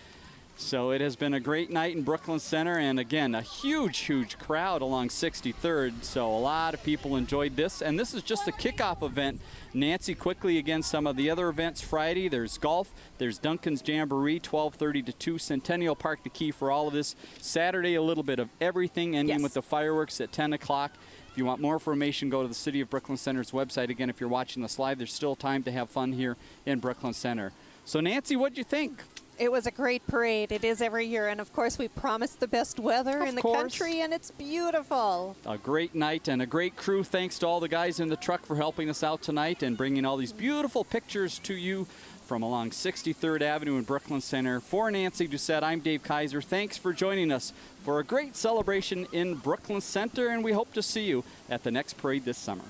So it has been a great night in Brooklyn Center, and again, a huge, huge crowd along 63rd. So a lot of people enjoyed this, and this is just a kickoff event. Nancy, quickly again, some of the other events Friday. There's golf, there's Duncan's Jamboree, 12:30 to 2. Centennial Park, the key for all of this. Saturday, a little bit of everything, ending with the fireworks at 10 o'clock. If you want more information, go to the City of Brooklyn Center's website. Again, if you're watching this live, there's still time to have fun here in Brooklyn Center. So, Nancy, what'd you think? It was a great parade. It is every year. And, of course, we promised the best weather in the country, and it's beautiful. A great night and a great crew. Thanks to all the guys in the truck for helping us out tonight and bringing all these beautiful pictures to you from along 63rd Avenue in Brooklyn Center. For Nancy Doucette, I'm Dave Kaiser. Thanks for joining us for a great celebration in Brooklyn Center, and we hope to see you at the next parade this summer.